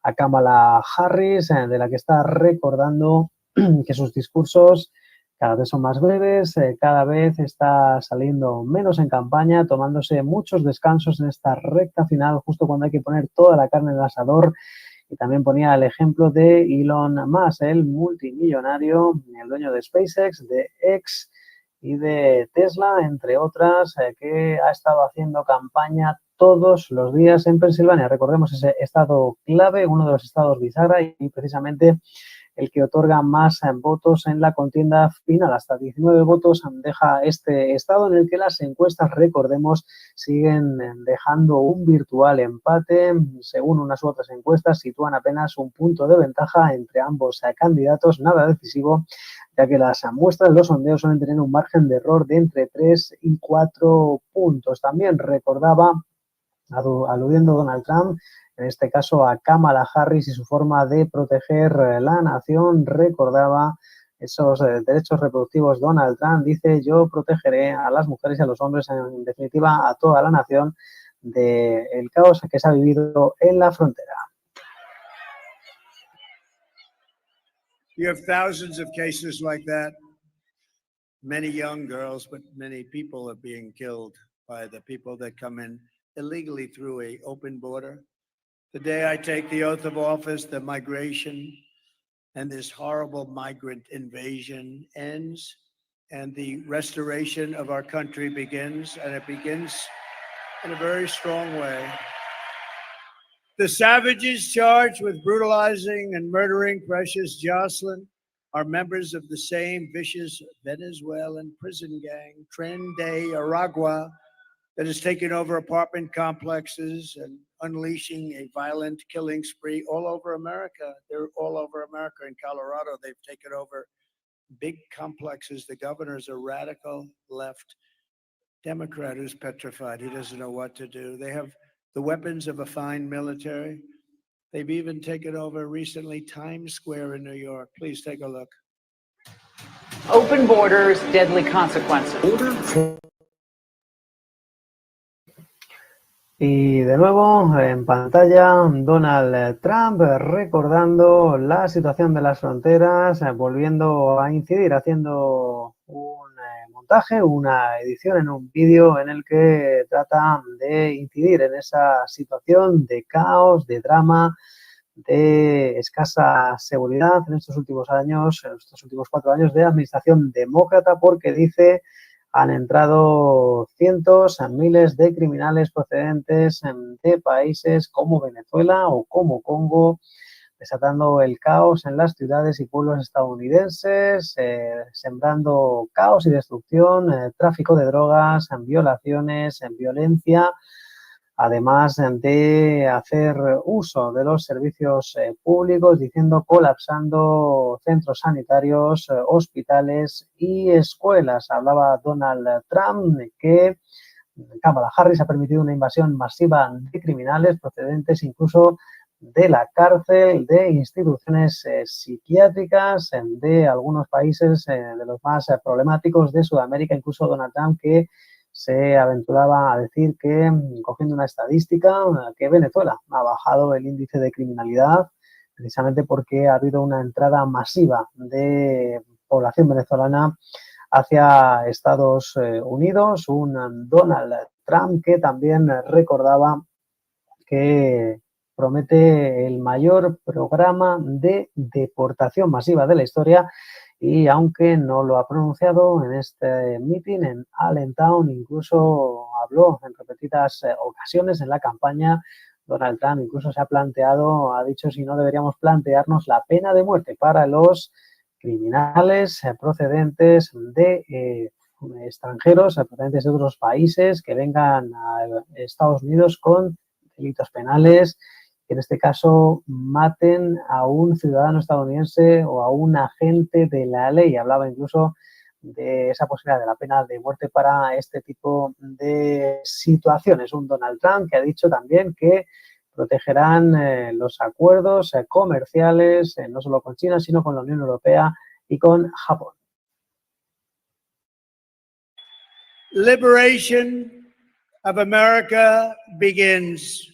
a Kamala Harris, de la que está recordando que sus discursos cada vez son más breves, cada vez está saliendo menos en campaña, tomándose muchos descansos en esta recta final, justo cuando hay que poner toda la carne en el asador Y también ponía el ejemplo de Elon Musk, el multimillonario, el dueño de SpaceX, de X y de Tesla, entre otras, que ha estado haciendo campaña todos los días en Pensilvania. Recordemos ese estado clave, uno de los estados bisagra y precisamente el que otorga más votos en la contienda final. Hasta 19 votos deja este estado en el que las encuestas, recordemos, siguen dejando un virtual empate. Según unas u otras encuestas, sitúan apenas un punto de ventaja entre ambos candidatos, nada decisivo, ya que las muestras, los sondeos suelen tener un margen de error de entre 3 y 4 puntos. También recordaba, aludiendo a Donald Trump, en este caso a Kamala Harris y su forma de proteger la nación, recordaba esos derechos reproductivos. Donald Trump dice: yo protegeré a las mujeres y a los hombres, en definitiva a toda la nación, del caos que se ha vivido en la frontera. You have thousands of cases like that. Many young girls, but many people are being killed by the people that come in illegally through an open border. The day I take the oath of office, the migration and this horrible migrant invasion ends, and the restoration of our country begins, and it begins in a very strong way. The savages charged with brutalizing and murdering Precious Jocelyn are members of the same vicious Venezuelan prison gang, Tren de Aragua, that has taken over apartment complexes and unleashing a violent killing spree all over America. They're all over America. In Colorado, they've taken over big complexes. The governor's a radical left Democrat who's petrified. He doesn't know what to do. They have the weapons of a fine military. They've even taken over recently Times Square in New York. Please take a look. Open borders, deadly consequences. Y de nuevo en pantalla Donald Trump recordando la situación de las fronteras, volviendo a incidir, haciendo un montaje, una edición en un vídeo en el que trata de incidir en esa situación de caos, de drama, de escasa seguridad en estos últimos años, en estos últimos 4 años de administración demócrata, porque dice: han entrado cientos, miles de criminales procedentes de países como Venezuela o como Congo, desatando el caos en las ciudades y pueblos estadounidenses, sembrando caos y destrucción, tráfico de drogas, violaciones, violencia, además de hacer uso de los servicios públicos, diciendo colapsando centros sanitarios, hospitales y escuelas. Hablaba Donald Trump de que Kamala Harris ha permitido una invasión masiva de criminales procedentes incluso de la cárcel, de instituciones psiquiátricas, de algunos países de los más problemáticos de Sudamérica. Incluso Donald Trump, que se aventuraba a decir que, cogiendo una estadística, que Venezuela ha bajado el índice de criminalidad precisamente porque ha habido una entrada masiva de población venezolana hacia Estados Unidos. Un Donald Trump que también recordaba que promete el mayor programa de deportación masiva de la historia. Y aunque no lo ha pronunciado en este meeting en Allentown, incluso habló en repetidas ocasiones en la campaña, Donald Trump incluso se ha planteado, ha dicho si no deberíamos plantearnos la pena de muerte para los criminales procedentes de extranjeros, procedentes de otros países que vengan a Estados Unidos con delitos penales, que en este caso maten a un ciudadano estadounidense o a un agente de la ley. Hablaba incluso de esa posibilidad de la pena de muerte para este tipo de situaciones. Un Donald Trump que ha dicho también que protegerán los acuerdos comerciales, no solo con China, sino con la Unión Europea y con Japón. Liberation of America begins.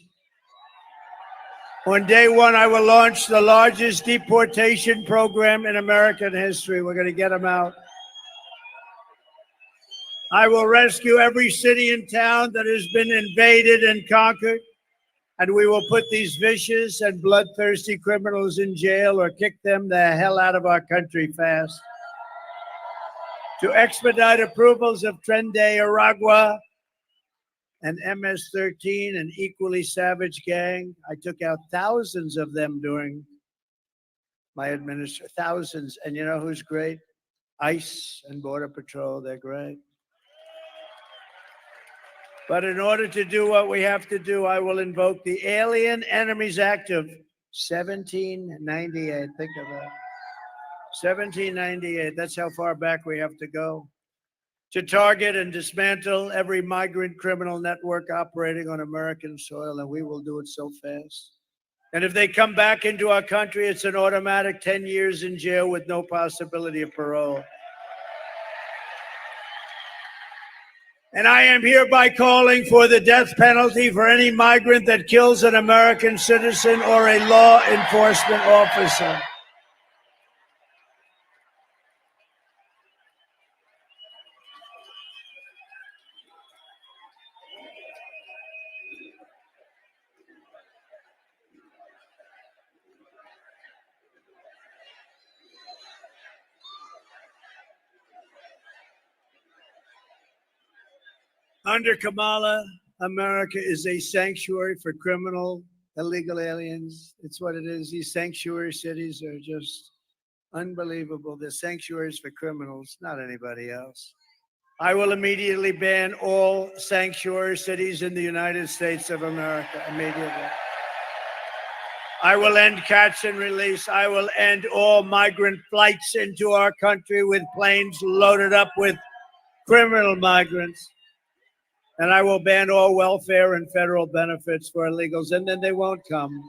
On day one, I will launch the largest deportation program in American history. We're going to get them out. I will rescue every city and town that has been invaded and conquered. And we will put these vicious and bloodthirsty criminals in jail or kick them the hell out of our country fast. To expedite approvals of Tren de Aragua and MS-13, an equally savage gang. I took out thousands of them during my administration, thousands. And you know who's great? ICE and Border Patrol, they're great. But in order to do what we have to do, I will invoke the Alien Enemies Act of 1798. Think of that. 1798, that's how far back we have to go. To target and dismantle every migrant criminal network operating on American soil, and we will do it so fast. And if they come back into our country, it's an automatic 10 years in jail with no possibility of parole. And I am hereby calling for the death penalty for any migrant that kills an American citizen or a law enforcement officer. Under Kamala, America is a sanctuary for criminal, illegal aliens. It's what it is. These sanctuary cities are just unbelievable. They're sanctuaries for criminals, not anybody else. I will immediately ban all sanctuary cities in the United States of America, immediately. I will end catch and release. I will end all migrant flights into our country with planes loaded up with criminal migrants. And I will ban all welfare and federal benefits for illegals, and then they won't come.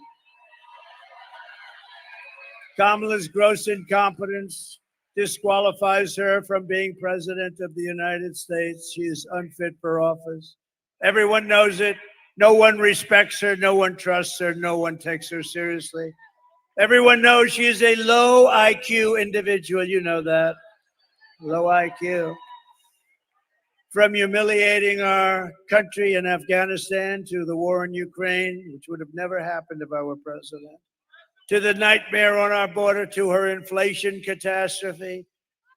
Kamala's gross incompetence disqualifies her from being president of the United States. She is unfit for office. Everyone knows it. No one respects her. No one trusts her. No one takes her seriously. Everyone knows she is a low IQ individual. You know that. Low IQ. From humiliating our country in Afghanistan to the war in Ukraine, which would have never happened if I were president, to the nightmare on our border, to her inflation catastrophe,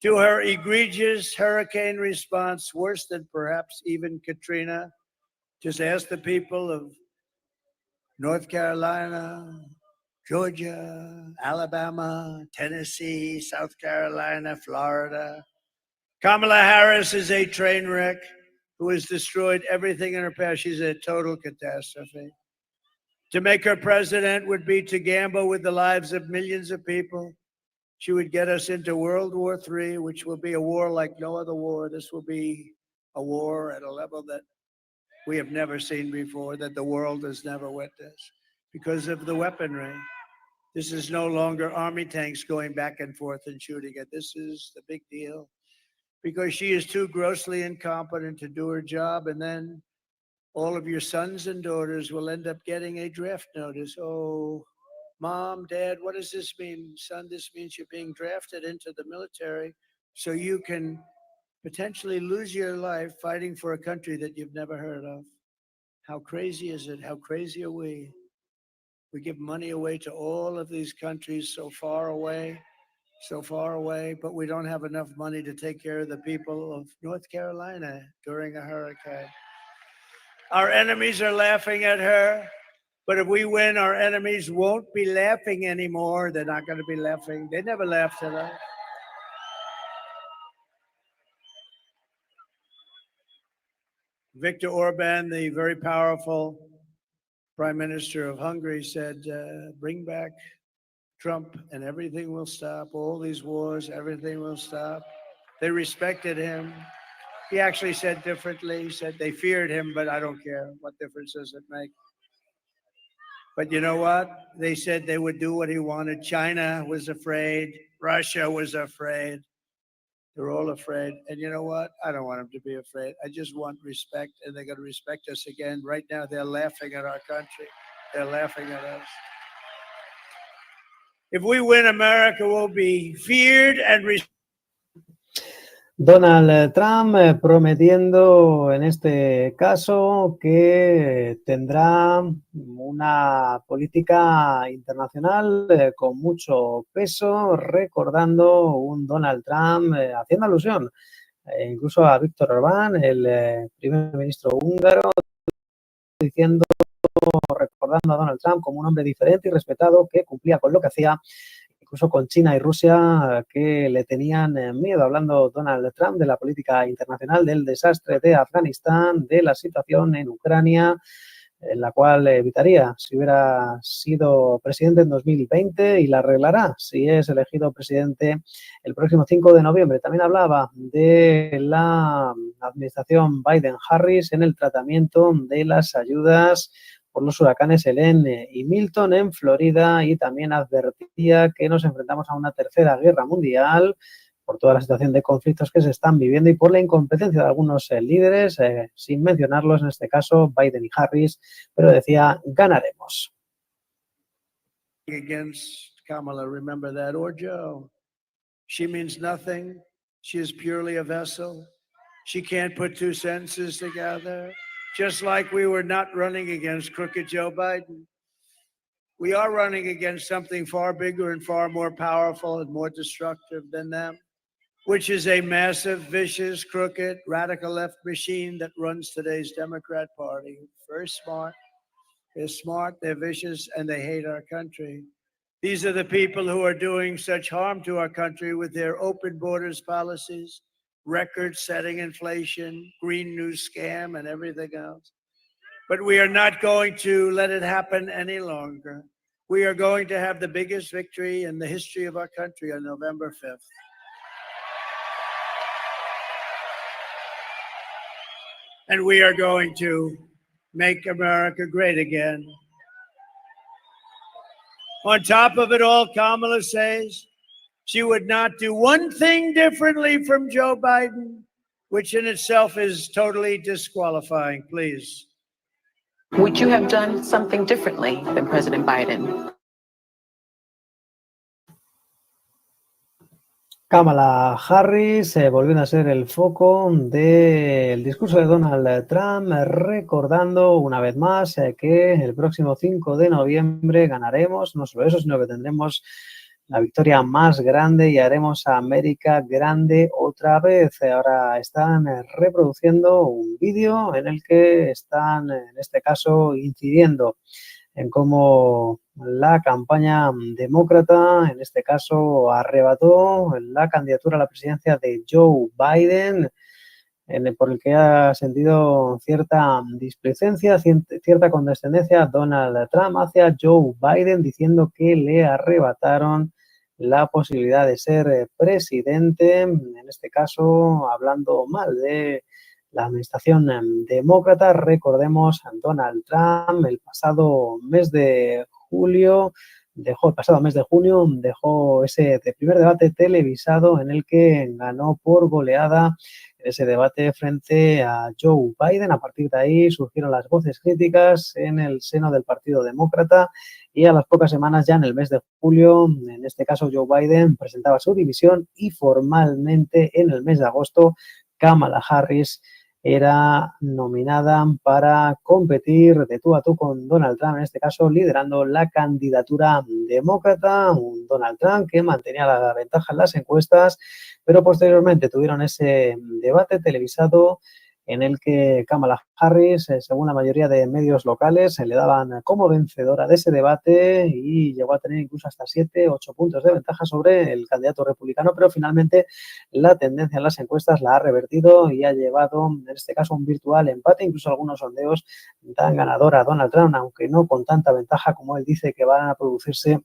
to her egregious hurricane response, worse than perhaps even Katrina. Just ask the people of North Carolina, Georgia, Alabama, Tennessee, South Carolina, Florida. Kamala Harris is a train wreck who has destroyed everything in her path. She's a total catastrophe. To make her president would be to gamble with the lives of millions of people. She would get us into World War III, which will be a war like no other war. This will be a war at a level that we have never seen before, that the world has never witnessed because of the weaponry. This is no longer army tanks going back and forth and shooting it. This is the big deal. Because she is too grossly incompetent to do her job, and then all of your sons and daughters will end up getting a draft notice. Oh, Mom, Dad, what does this mean? Son, this means you're being drafted into the military so you can potentially lose your life fighting for a country that you've never heard of. How crazy is it? How crazy are we? We give money away to all of these countries so far away, but we don't have enough money to take care of the people of North Carolina during a hurricane. Our enemies are laughing at her, but if we win, our enemies won't be laughing anymore. They're not going to be laughing. They never laughed at us. Viktor Orban, the very powerful Prime Minister of Hungary, said, bring back Trump and everything will stop. All these wars, everything will stop. They respected him. He actually said differently. He said they feared him, but I don't care. What difference does it make? But you know what? They said they would do what he wanted. China was afraid. Russia was afraid. They're all afraid. And you know what? I don't want them to be afraid. I just want respect, and they're going to respect us again. Right now, they're laughing at our country. They're laughing at us. If we win, America will be feared and respected. Donald Trump prometiendo en este caso que tendrá una política internacional con mucho peso, recordando un Donald Trump haciendo alusión incluso a Víctor Orbán, el primer ministro húngaro, diciendo, recordando a Donald Trump como un hombre diferente y respetado que cumplía con lo que hacía, incluso con China y Rusia, que le tenían miedo, hablando Donald Trump de la política internacional, del desastre de Afganistán, de la situación en Ucrania, en la cual evitaría si hubiera sido presidente en 2020 y la arreglará si es elegido presidente el próximo 5 de noviembre. También hablaba de la administración Biden-Harris en el tratamiento de las ayudas por los huracanes Helene y Milton en Florida, y también advertía que nos enfrentamos a una tercera guerra mundial por toda la situación de conflictos que se están viviendo y por la incompetencia de algunos líderes, sin mencionarlos, en este caso Biden y Harris, pero decía, ganaremos. Against Kamala, remember that, or Joe? She means nothing. She is purely a vessel. She can't put two sentences together. Just like we were not running against crooked Joe Biden. We are running against something far bigger and far more powerful and more destructive than them, which is a massive, vicious, crooked, radical left machine that runs today's Democrat Party. Very smart. They're smart, they're vicious, and they hate our country. These are the people who are doing such harm to our country with their open borders policies, record-setting inflation, Green New Scam, and everything else. But we are not going to let it happen any longer. We are going to have the biggest victory in the history of our country on November 5th. And we are going to make America great again. On top of it all, Kamala says she would not do one thing differently from Joe Biden, which in itself is totally disqualifying. Please. Would you have done something differently than President Biden? Kamala Harris volviendo a ser el foco del discurso de Donald Trump, recordando una vez más que el próximo 5 de noviembre ganaremos, no solo eso, sino que tendremos la victoria más grande y haremos a América grande otra vez. Ahora están reproduciendo un vídeo en el que están, en este caso, incidiendo en cómo la campaña demócrata, en este caso, arrebató la candidatura a la presidencia de Joe Biden, por el que ha sentido cierta displicencia, cierta condescendencia Donald Trump hacia Joe Biden, diciendo que le arrebataron la posibilidad de ser presidente, en este caso hablando mal de la administración demócrata. Recordemos a Donald Trump el pasado mes de junio dejó ese primer debate televisado en el que ganó por goleada ese debate frente a Joe Biden. A partir de ahí surgieron las voces críticas en el seno del Partido Demócrata y a las pocas semanas, ya en el mes de julio, en este caso Joe Biden presentaba su dimisión y formalmente en el mes de agosto Kamala Harris era nominada para competir de tú a tú con Donald Trump, en este caso liderando la candidatura demócrata, un Donald Trump que mantenía la ventaja en las encuestas, pero posteriormente tuvieron ese debate televisado en el que Kamala Harris, según la mayoría de medios locales, se le daban como vencedora de ese debate y llegó a tener incluso hasta 7-8 puntos de ventaja sobre el candidato republicano, pero finalmente la tendencia en las encuestas la ha revertido y ha llevado, en este caso, un virtual empate. Incluso algunos sondeos dan ganador a Donald Trump, aunque no con tanta ventaja como él dice que van a producirse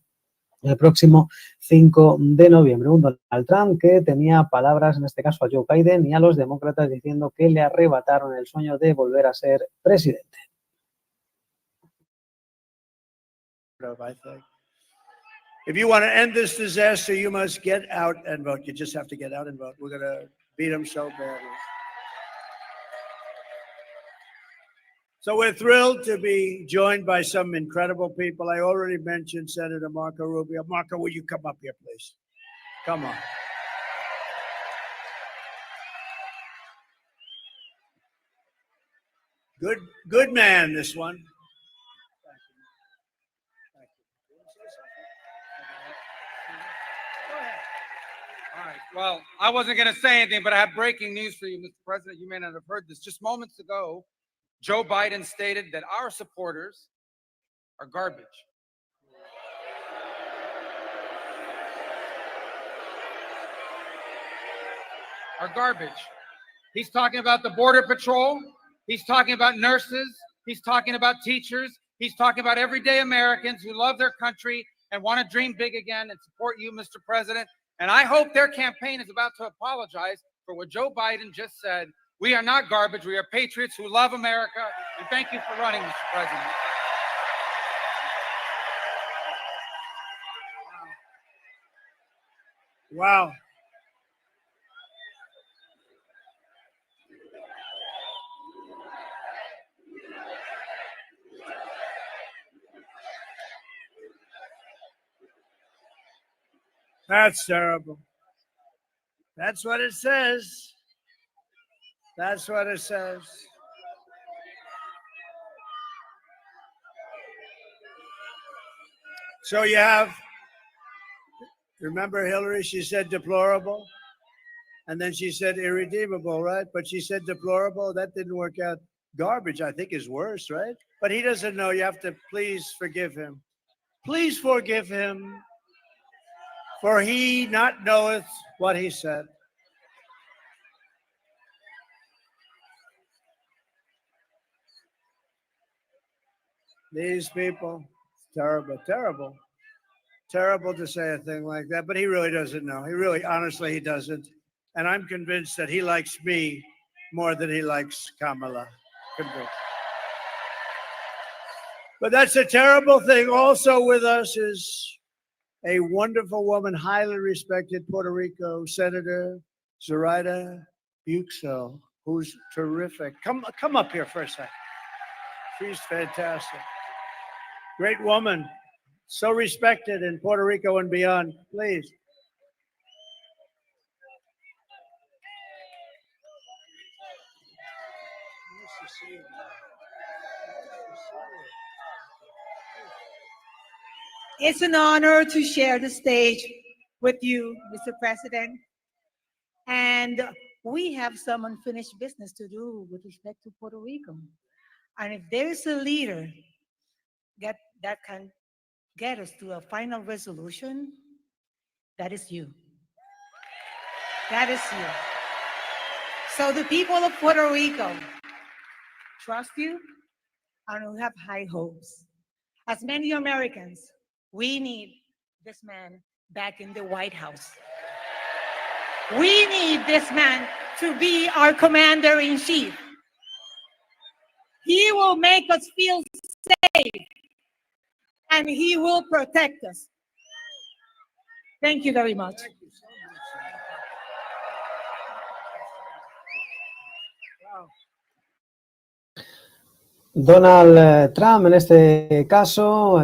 el próximo 5 de noviembre. Un Donald Trump que tenía palabras, en este caso a Joe Biden y a los demócratas, diciendo que le arrebataron el sueño de volver a ser presidente. If you want to end this disaster, you must get out and vote. You just have to get out and vote. We're going to beat them so badly. So we're thrilled to be joined by some incredible people. I already mentioned Senator Marco Rubio. Marco, will you come up here, please? Come on. Good man, this one. All right. Well, I wasn't going to say anything, but I have breaking news for you, Mr. President. You may not have heard this. Just moments ago, Joe Biden stated that our supporters are garbage. Are garbage. He's talking about the Border Patrol. He's talking about nurses. He's talking about teachers. He's talking about everyday Americans who love their country and want to dream big again and support you, Mr. President. And I hope their campaign is about to apologize for what Joe Biden just said. We are not garbage. We are patriots who love America. And thank you for running, Mr. President. Wow. That's terrible. That's what it says. That's what it says. So you have, remember Hillary, she said deplorable, and then she said irredeemable, right? But she said deplorable, that didn't work out. Garbage, I think, is worse, right? But he doesn't know. You have to please forgive him. Please forgive him, for he not knoweth what he said. These people, terrible, terrible. Terrible to say a thing like that, but he really doesn't know. He really, honestly, he doesn't. And I'm convinced that he likes me more than he likes Kamala. Convinced. But that's a terrible thing. Also with us is a wonderful woman, highly respected Puerto Rico Senator Zoraida Buxel, who's terrific. Come up here for a second. She's fantastic. Great woman. So respected in Puerto Rico and beyond. Please. Nice to see you. It's an honor to share the stage with you, Mr. President. And we have some unfinished business to do with respect to Puerto Rico. And if there is a leader that can get us to a final resolution, that is you. That is you. So the people of Puerto Rico trust you, and we have high hopes. As many Americans, we need this man back in the White House. We need this man to be our commander-in-chief. He will make us feel safe, and he will protect us. Thank you very much. Thank you so much. Wow. Donald Trump, en este caso,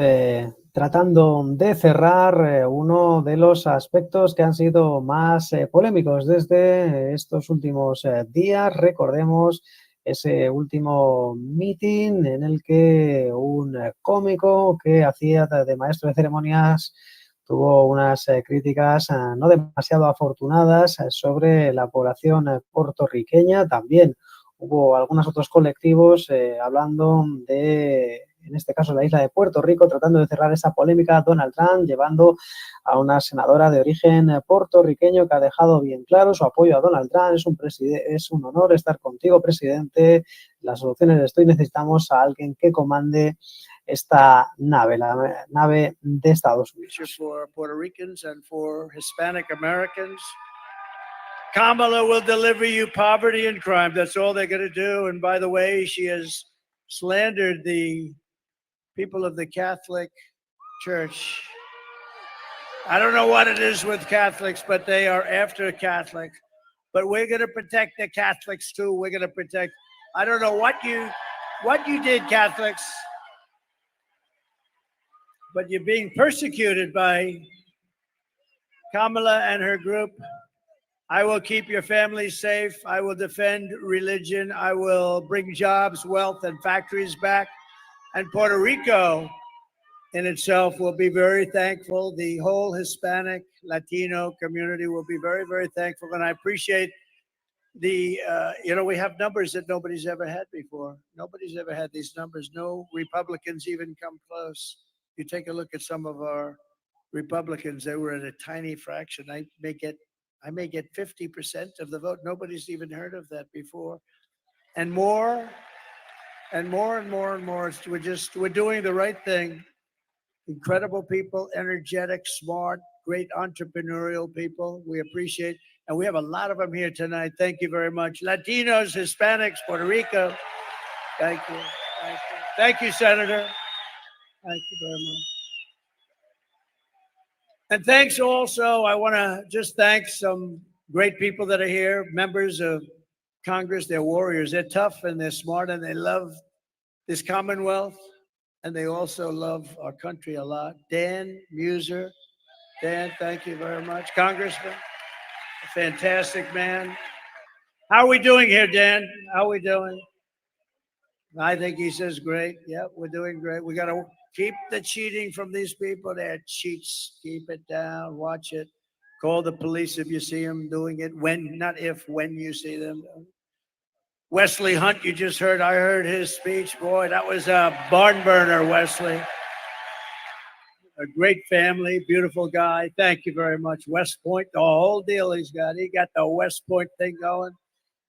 tratando de cerrar uno de los aspectos que han sido más polémicos desde estos últimos días. Recordemos ese último meeting en el que un cómico que hacía de maestro de ceremonias tuvo unas críticas no demasiado afortunadas sobre la población puertorriqueña. También hubo algunos otros colectivos hablando de, en este caso, la isla de Puerto Rico, tratando de cerrar esa polémica. Donald Trump llevando a una senadora de origen puertorriqueño que ha dejado bien claro su apoyo a Donald Trump. Es un honor estar contigo, presidente. Las soluciones estoy. Necesitamos a alguien que comande esta nave, la nave de Estados Unidos. For Puerto Ricans and for Hispanic Americans. Kamala will deliver you poverty and crime. That's all they're going to do. And by the way, she has slandered the people of the Catholic Church. I don't know what it is with Catholics, but they are after Catholic. But we're going to protect the Catholics too. We're going to protect. I don't know what you did, Catholics, but you're being persecuted by Kamala and her group. I will keep your family safe. I will defend religion. I will bring jobs, wealth, and factories back. And Puerto Rico in itself will be very thankful. The whole Hispanic, Latino community will be very, very thankful. And I appreciate we have numbers that nobody's ever had before. Nobody's ever had these numbers. No Republicans even come close. You take a look at some of our Republicans, they were at a tiny fraction. I may get 50% of the vote. Nobody's even heard of that before. And more and more and more and more. We're doing the right thing. Incredible people, energetic, smart, great entrepreneurial people. We appreciate, and we have a lot of them here tonight. Thank you very much. Latinos, Hispanics, Puerto Rico. Thank you. Thank you. Thank you, Senator. Thank you very much. And thanks also, I want to just thank some great people that are here, members of Congress. They're warriors. They're tough and they're smart and they love this Commonwealth. And they also love our country a lot. Dan Muser. Dan, thank you very much. Congressman, a fantastic man. How are we doing here, Dan? How are we doing? I think he says great. Yeah, we're doing great. We got to keep the cheating from these people. They're cheats. Keep it down. Watch it. Call the police if you see them doing it. When, not if, when you see them. Wesley Hunt, you just heard. I heard his speech. Boy, that was a barn burner, Wesley. A great family, beautiful guy. Thank you very much. West Point, the whole deal he's got. He got the West Point thing going.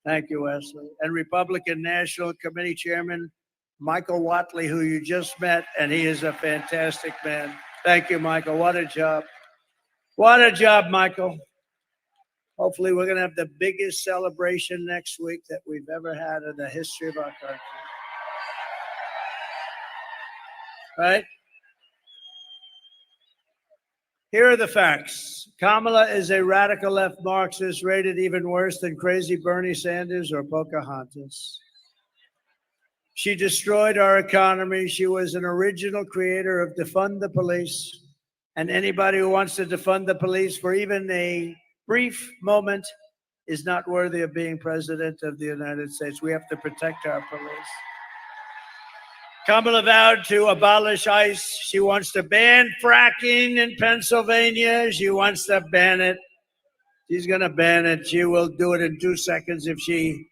Thank you, Wesley. And Republican National Committee Chairman Michael Watley, who you just met, and he is a fantastic man. Thank you, Michael. What a job. What a job, Michael. Hopefully, we're going to have the biggest celebration next week that we've ever had in the history of our country. Right? Here are the facts. Kamala is a radical left Marxist, rated even worse than crazy Bernie Sanders or Pocahontas. She destroyed our economy. She was an original creator of defund the police. And anybody who wants to defund the police for even a brief moment is not worthy of being president of the United States. We have to protect our police. Kamala vowed to abolish ICE. She wants to ban fracking in Pennsylvania. She wants to ban it. She's going to ban it. She will do it in 2 seconds if she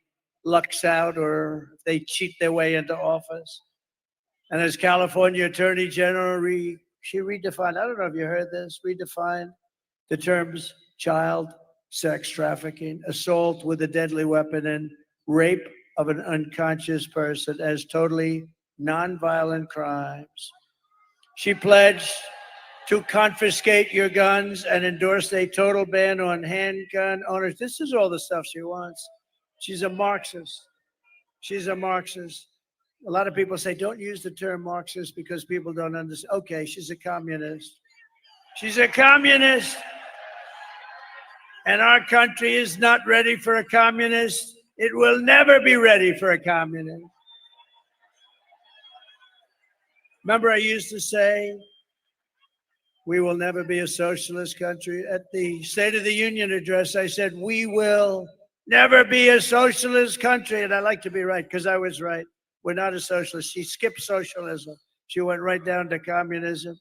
lucks out or if they cheat their way into office. And as California Attorney General, she redefined, I don't know if you heard this, redefined the terms child sex trafficking, assault with a deadly weapon, and rape of an unconscious person as totally nonviolent crimes. She pledged to confiscate your guns and endorsed a total ban on handgun owners. This is all the stuff she wants. She's a Marxist. She's a Marxist. A lot of people say, don't use the term Marxist because people don't understand. Okay, she's a communist. She's a communist. And our country is not ready for a communist. It will never be ready for a communist. Remember, I used to say, we will never be a socialist country. At the State of the Union address, I said, we will never be a socialist country. And I like to be right because I was right. We're not a socialist. She skipped socialism. She went right down to communism.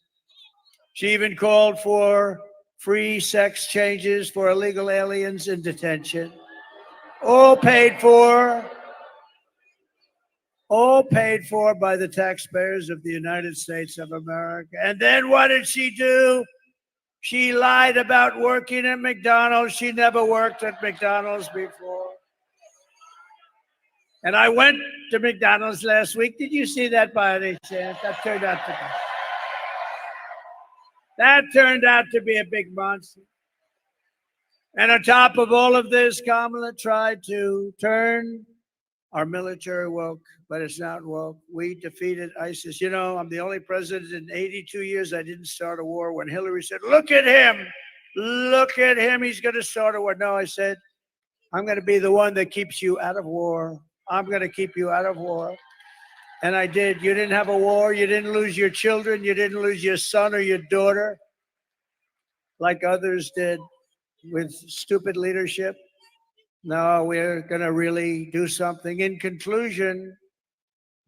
She even called for free sex changes for illegal aliens in detention. All paid for by the taxpayers of the United States of America. And then what did she do? She lied about working at McDonald's. She never worked at McDonald's before. And I went to McDonald's last week. Did you see that by any chance? That turned out to be a big monster. And on top of all of this, Kamala tried to turn our military woke, but it's not woke. We defeated ISIS. You know, I'm the only president in 82 years I didn't start a war. When Hillary said, look at him, he's going to start a war. No, I said, I'm going to be the one that keeps you out of war. I'm going to keep you out of war. And I did. You didn't have a war. You didn't lose your children. You didn't lose your son or your daughter like others did. with stupid leadership. No, we're going to really do something. In conclusion,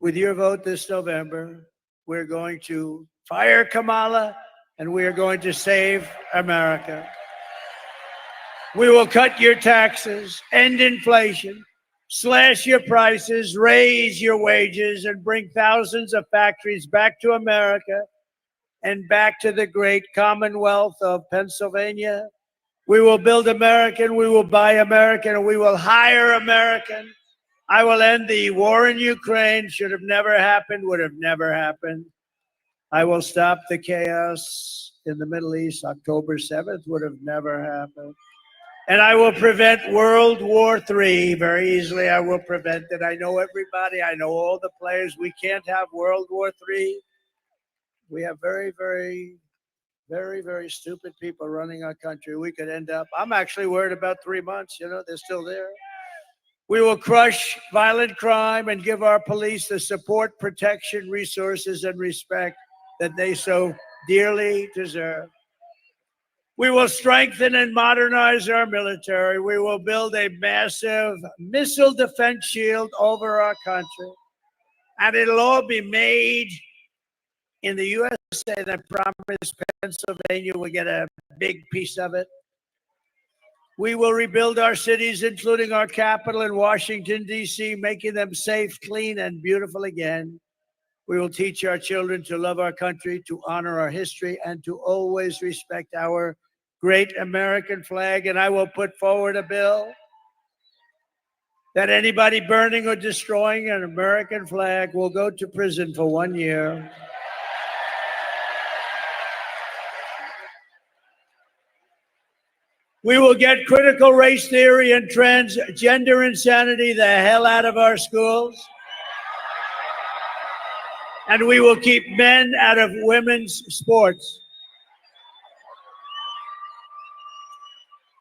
with your vote this November, we're going to fire Kamala and we are going to save America. We will cut your taxes, end inflation, slash your prices, raise your wages, and bring thousands of factories back to America and back to the great Commonwealth of Pennsylvania. We will build American, we will buy American, and we will hire American. I will end the war in Ukraine. Should have never happened, would have never happened. I will stop the chaos in the Middle East. October 7th would have never happened. And I will prevent World War III very easily. I will prevent it. I know everybody. I know all the players. We can't have World War III. We have very, very, very, very stupid people running our country. We could end up, I'm actually worried about 3 months. You know, they're still there. We will crush violent crime and give our police the support, protection, resources, and respect that they so dearly deserve. We will strengthen and modernize our military. We will build a massive missile defense shield over our country. And it'll all be made in the USA. And I promise Pennsylvania will get a big piece of it. We will rebuild our cities, including our capital in Washington, D.C., making them safe, clean, and beautiful again. We will teach our children to love our country, to honor our history, and to always respect our great American flag. And I will put forward a bill that anybody burning or destroying an American flag will go to prison for 1 year. We will get critical race theory and transgender insanity the hell out of our schools. And we will keep men out of women's sports.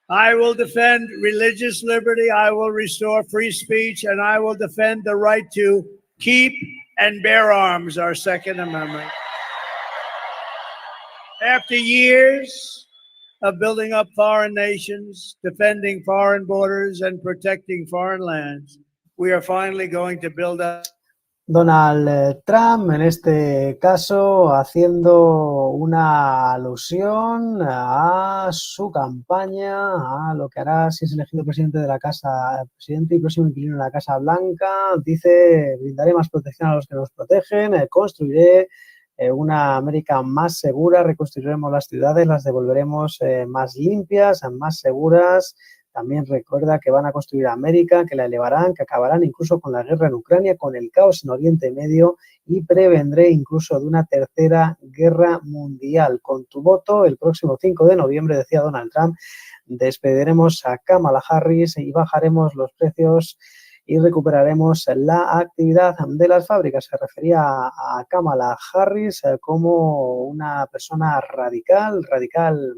I will defend religious liberty. I will restore free speech, and I will defend the right to keep and bear arms, our Second Amendment. After years of building up foreign nations, defending foreign borders, and protecting foreign lands, we are finally going to build up. Donald Trump, en este caso, haciendo una alusión a su campaña, a lo que hará si es elegido presidente y próximo inquilino de la Casa Blanca. Dice: brindaré más protección a los que nos protegen, construiré una América más segura, reconstruiremos las ciudades, las devolveremos más limpias, más seguras. También recuerda que van a construir América, que la elevarán, que acabarán incluso con la guerra en Ucrania, con el caos en Oriente Medio, y prevendré incluso de una tercera guerra mundial. Con tu voto, el próximo 5 de noviembre, decía Donald Trump, despediremos a Kamala Harris y bajaremos los precios y recuperaremos la actividad de las fábricas. Se refería a Kamala Harris como una persona radical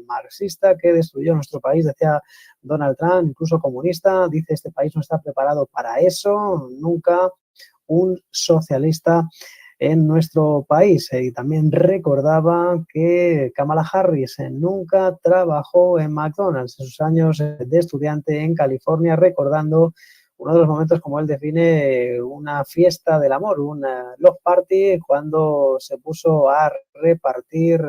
marxista que destruyó nuestro país, decía Donald Trump, incluso comunista. Dice: este país no está preparado para eso, nunca un socialista en nuestro país. Y también recordaba que Kamala Harris nunca trabajó en McDonald's en sus años de estudiante en California, recordando uno de los momentos, como él define, una fiesta del amor, un love party, cuando se puso a repartir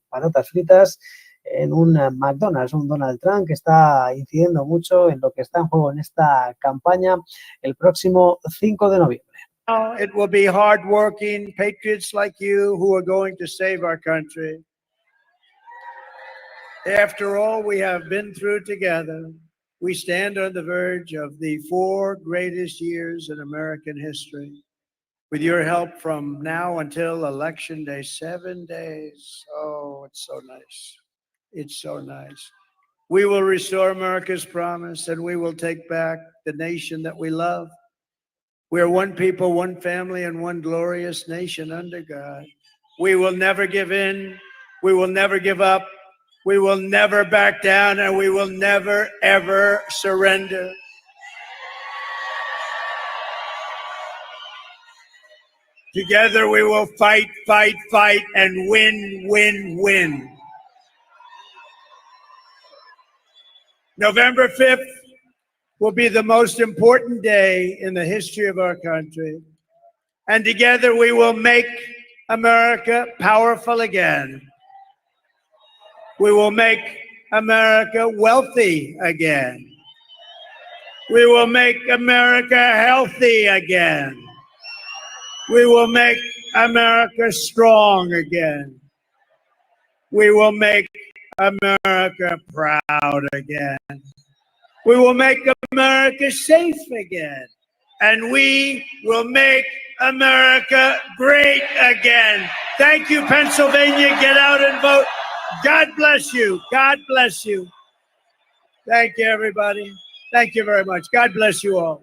patatas fritas en un McDonald's. Un Donald Trump que está incidiendo mucho en lo que está en juego en esta campaña el próximo 5 de noviembre. It will be hardworking patriots like you who are going to save our country. After all we have been through together, we stand on the verge of the 4 greatest years in American history. With your help from now until Election Day, 7 days. Oh, it's so nice. It's so nice. We will restore America's promise, and we will take back the nation that we love. We are one people, one family, and one glorious nation under God. We will never give in. We will never give up. We will never back down, and we will never, ever surrender. Together we will fight, fight, fight, and win, win, win. November 5th will be the most important day in the history of our country. And together we will make America powerful again. We will make America wealthy again. We will make America healthy again. We will make America strong again. We will make America proud again. We will make America safe again. And we will make America great again. Thank you, Pennsylvania. Get out and vote. God bless you. God bless you. Thank you, everybody. Thank you very much. God bless you all.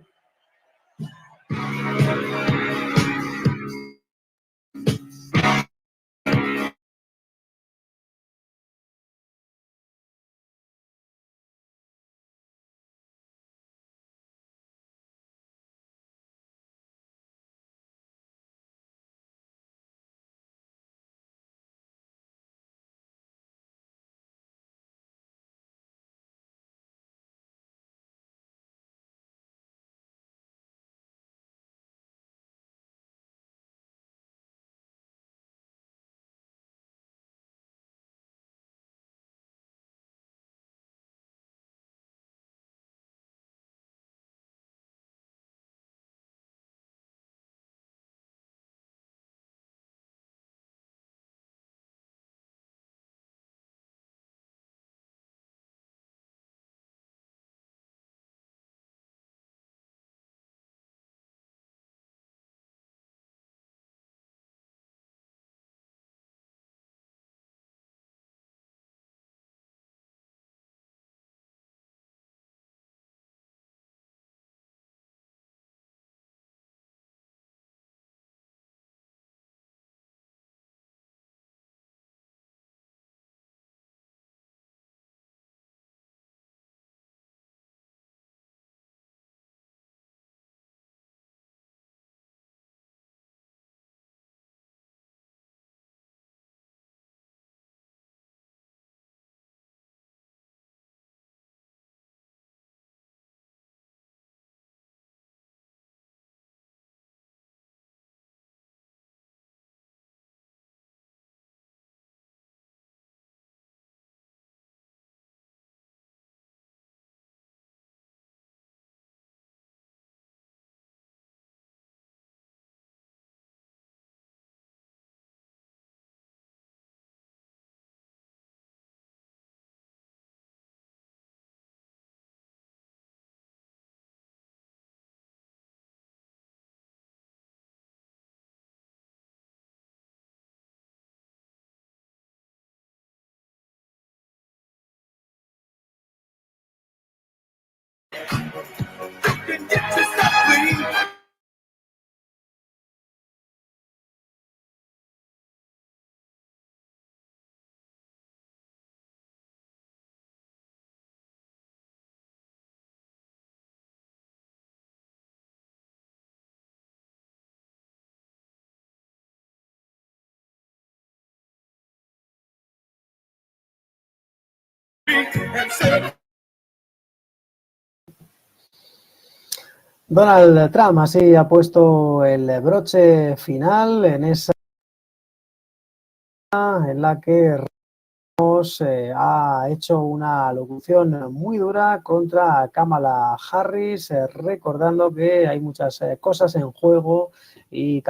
Donald Trump así ha puesto el broche final en esa en la que ha hecho una locución muy dura contra Kamala Harris, recordando que hay muchas cosas en juego y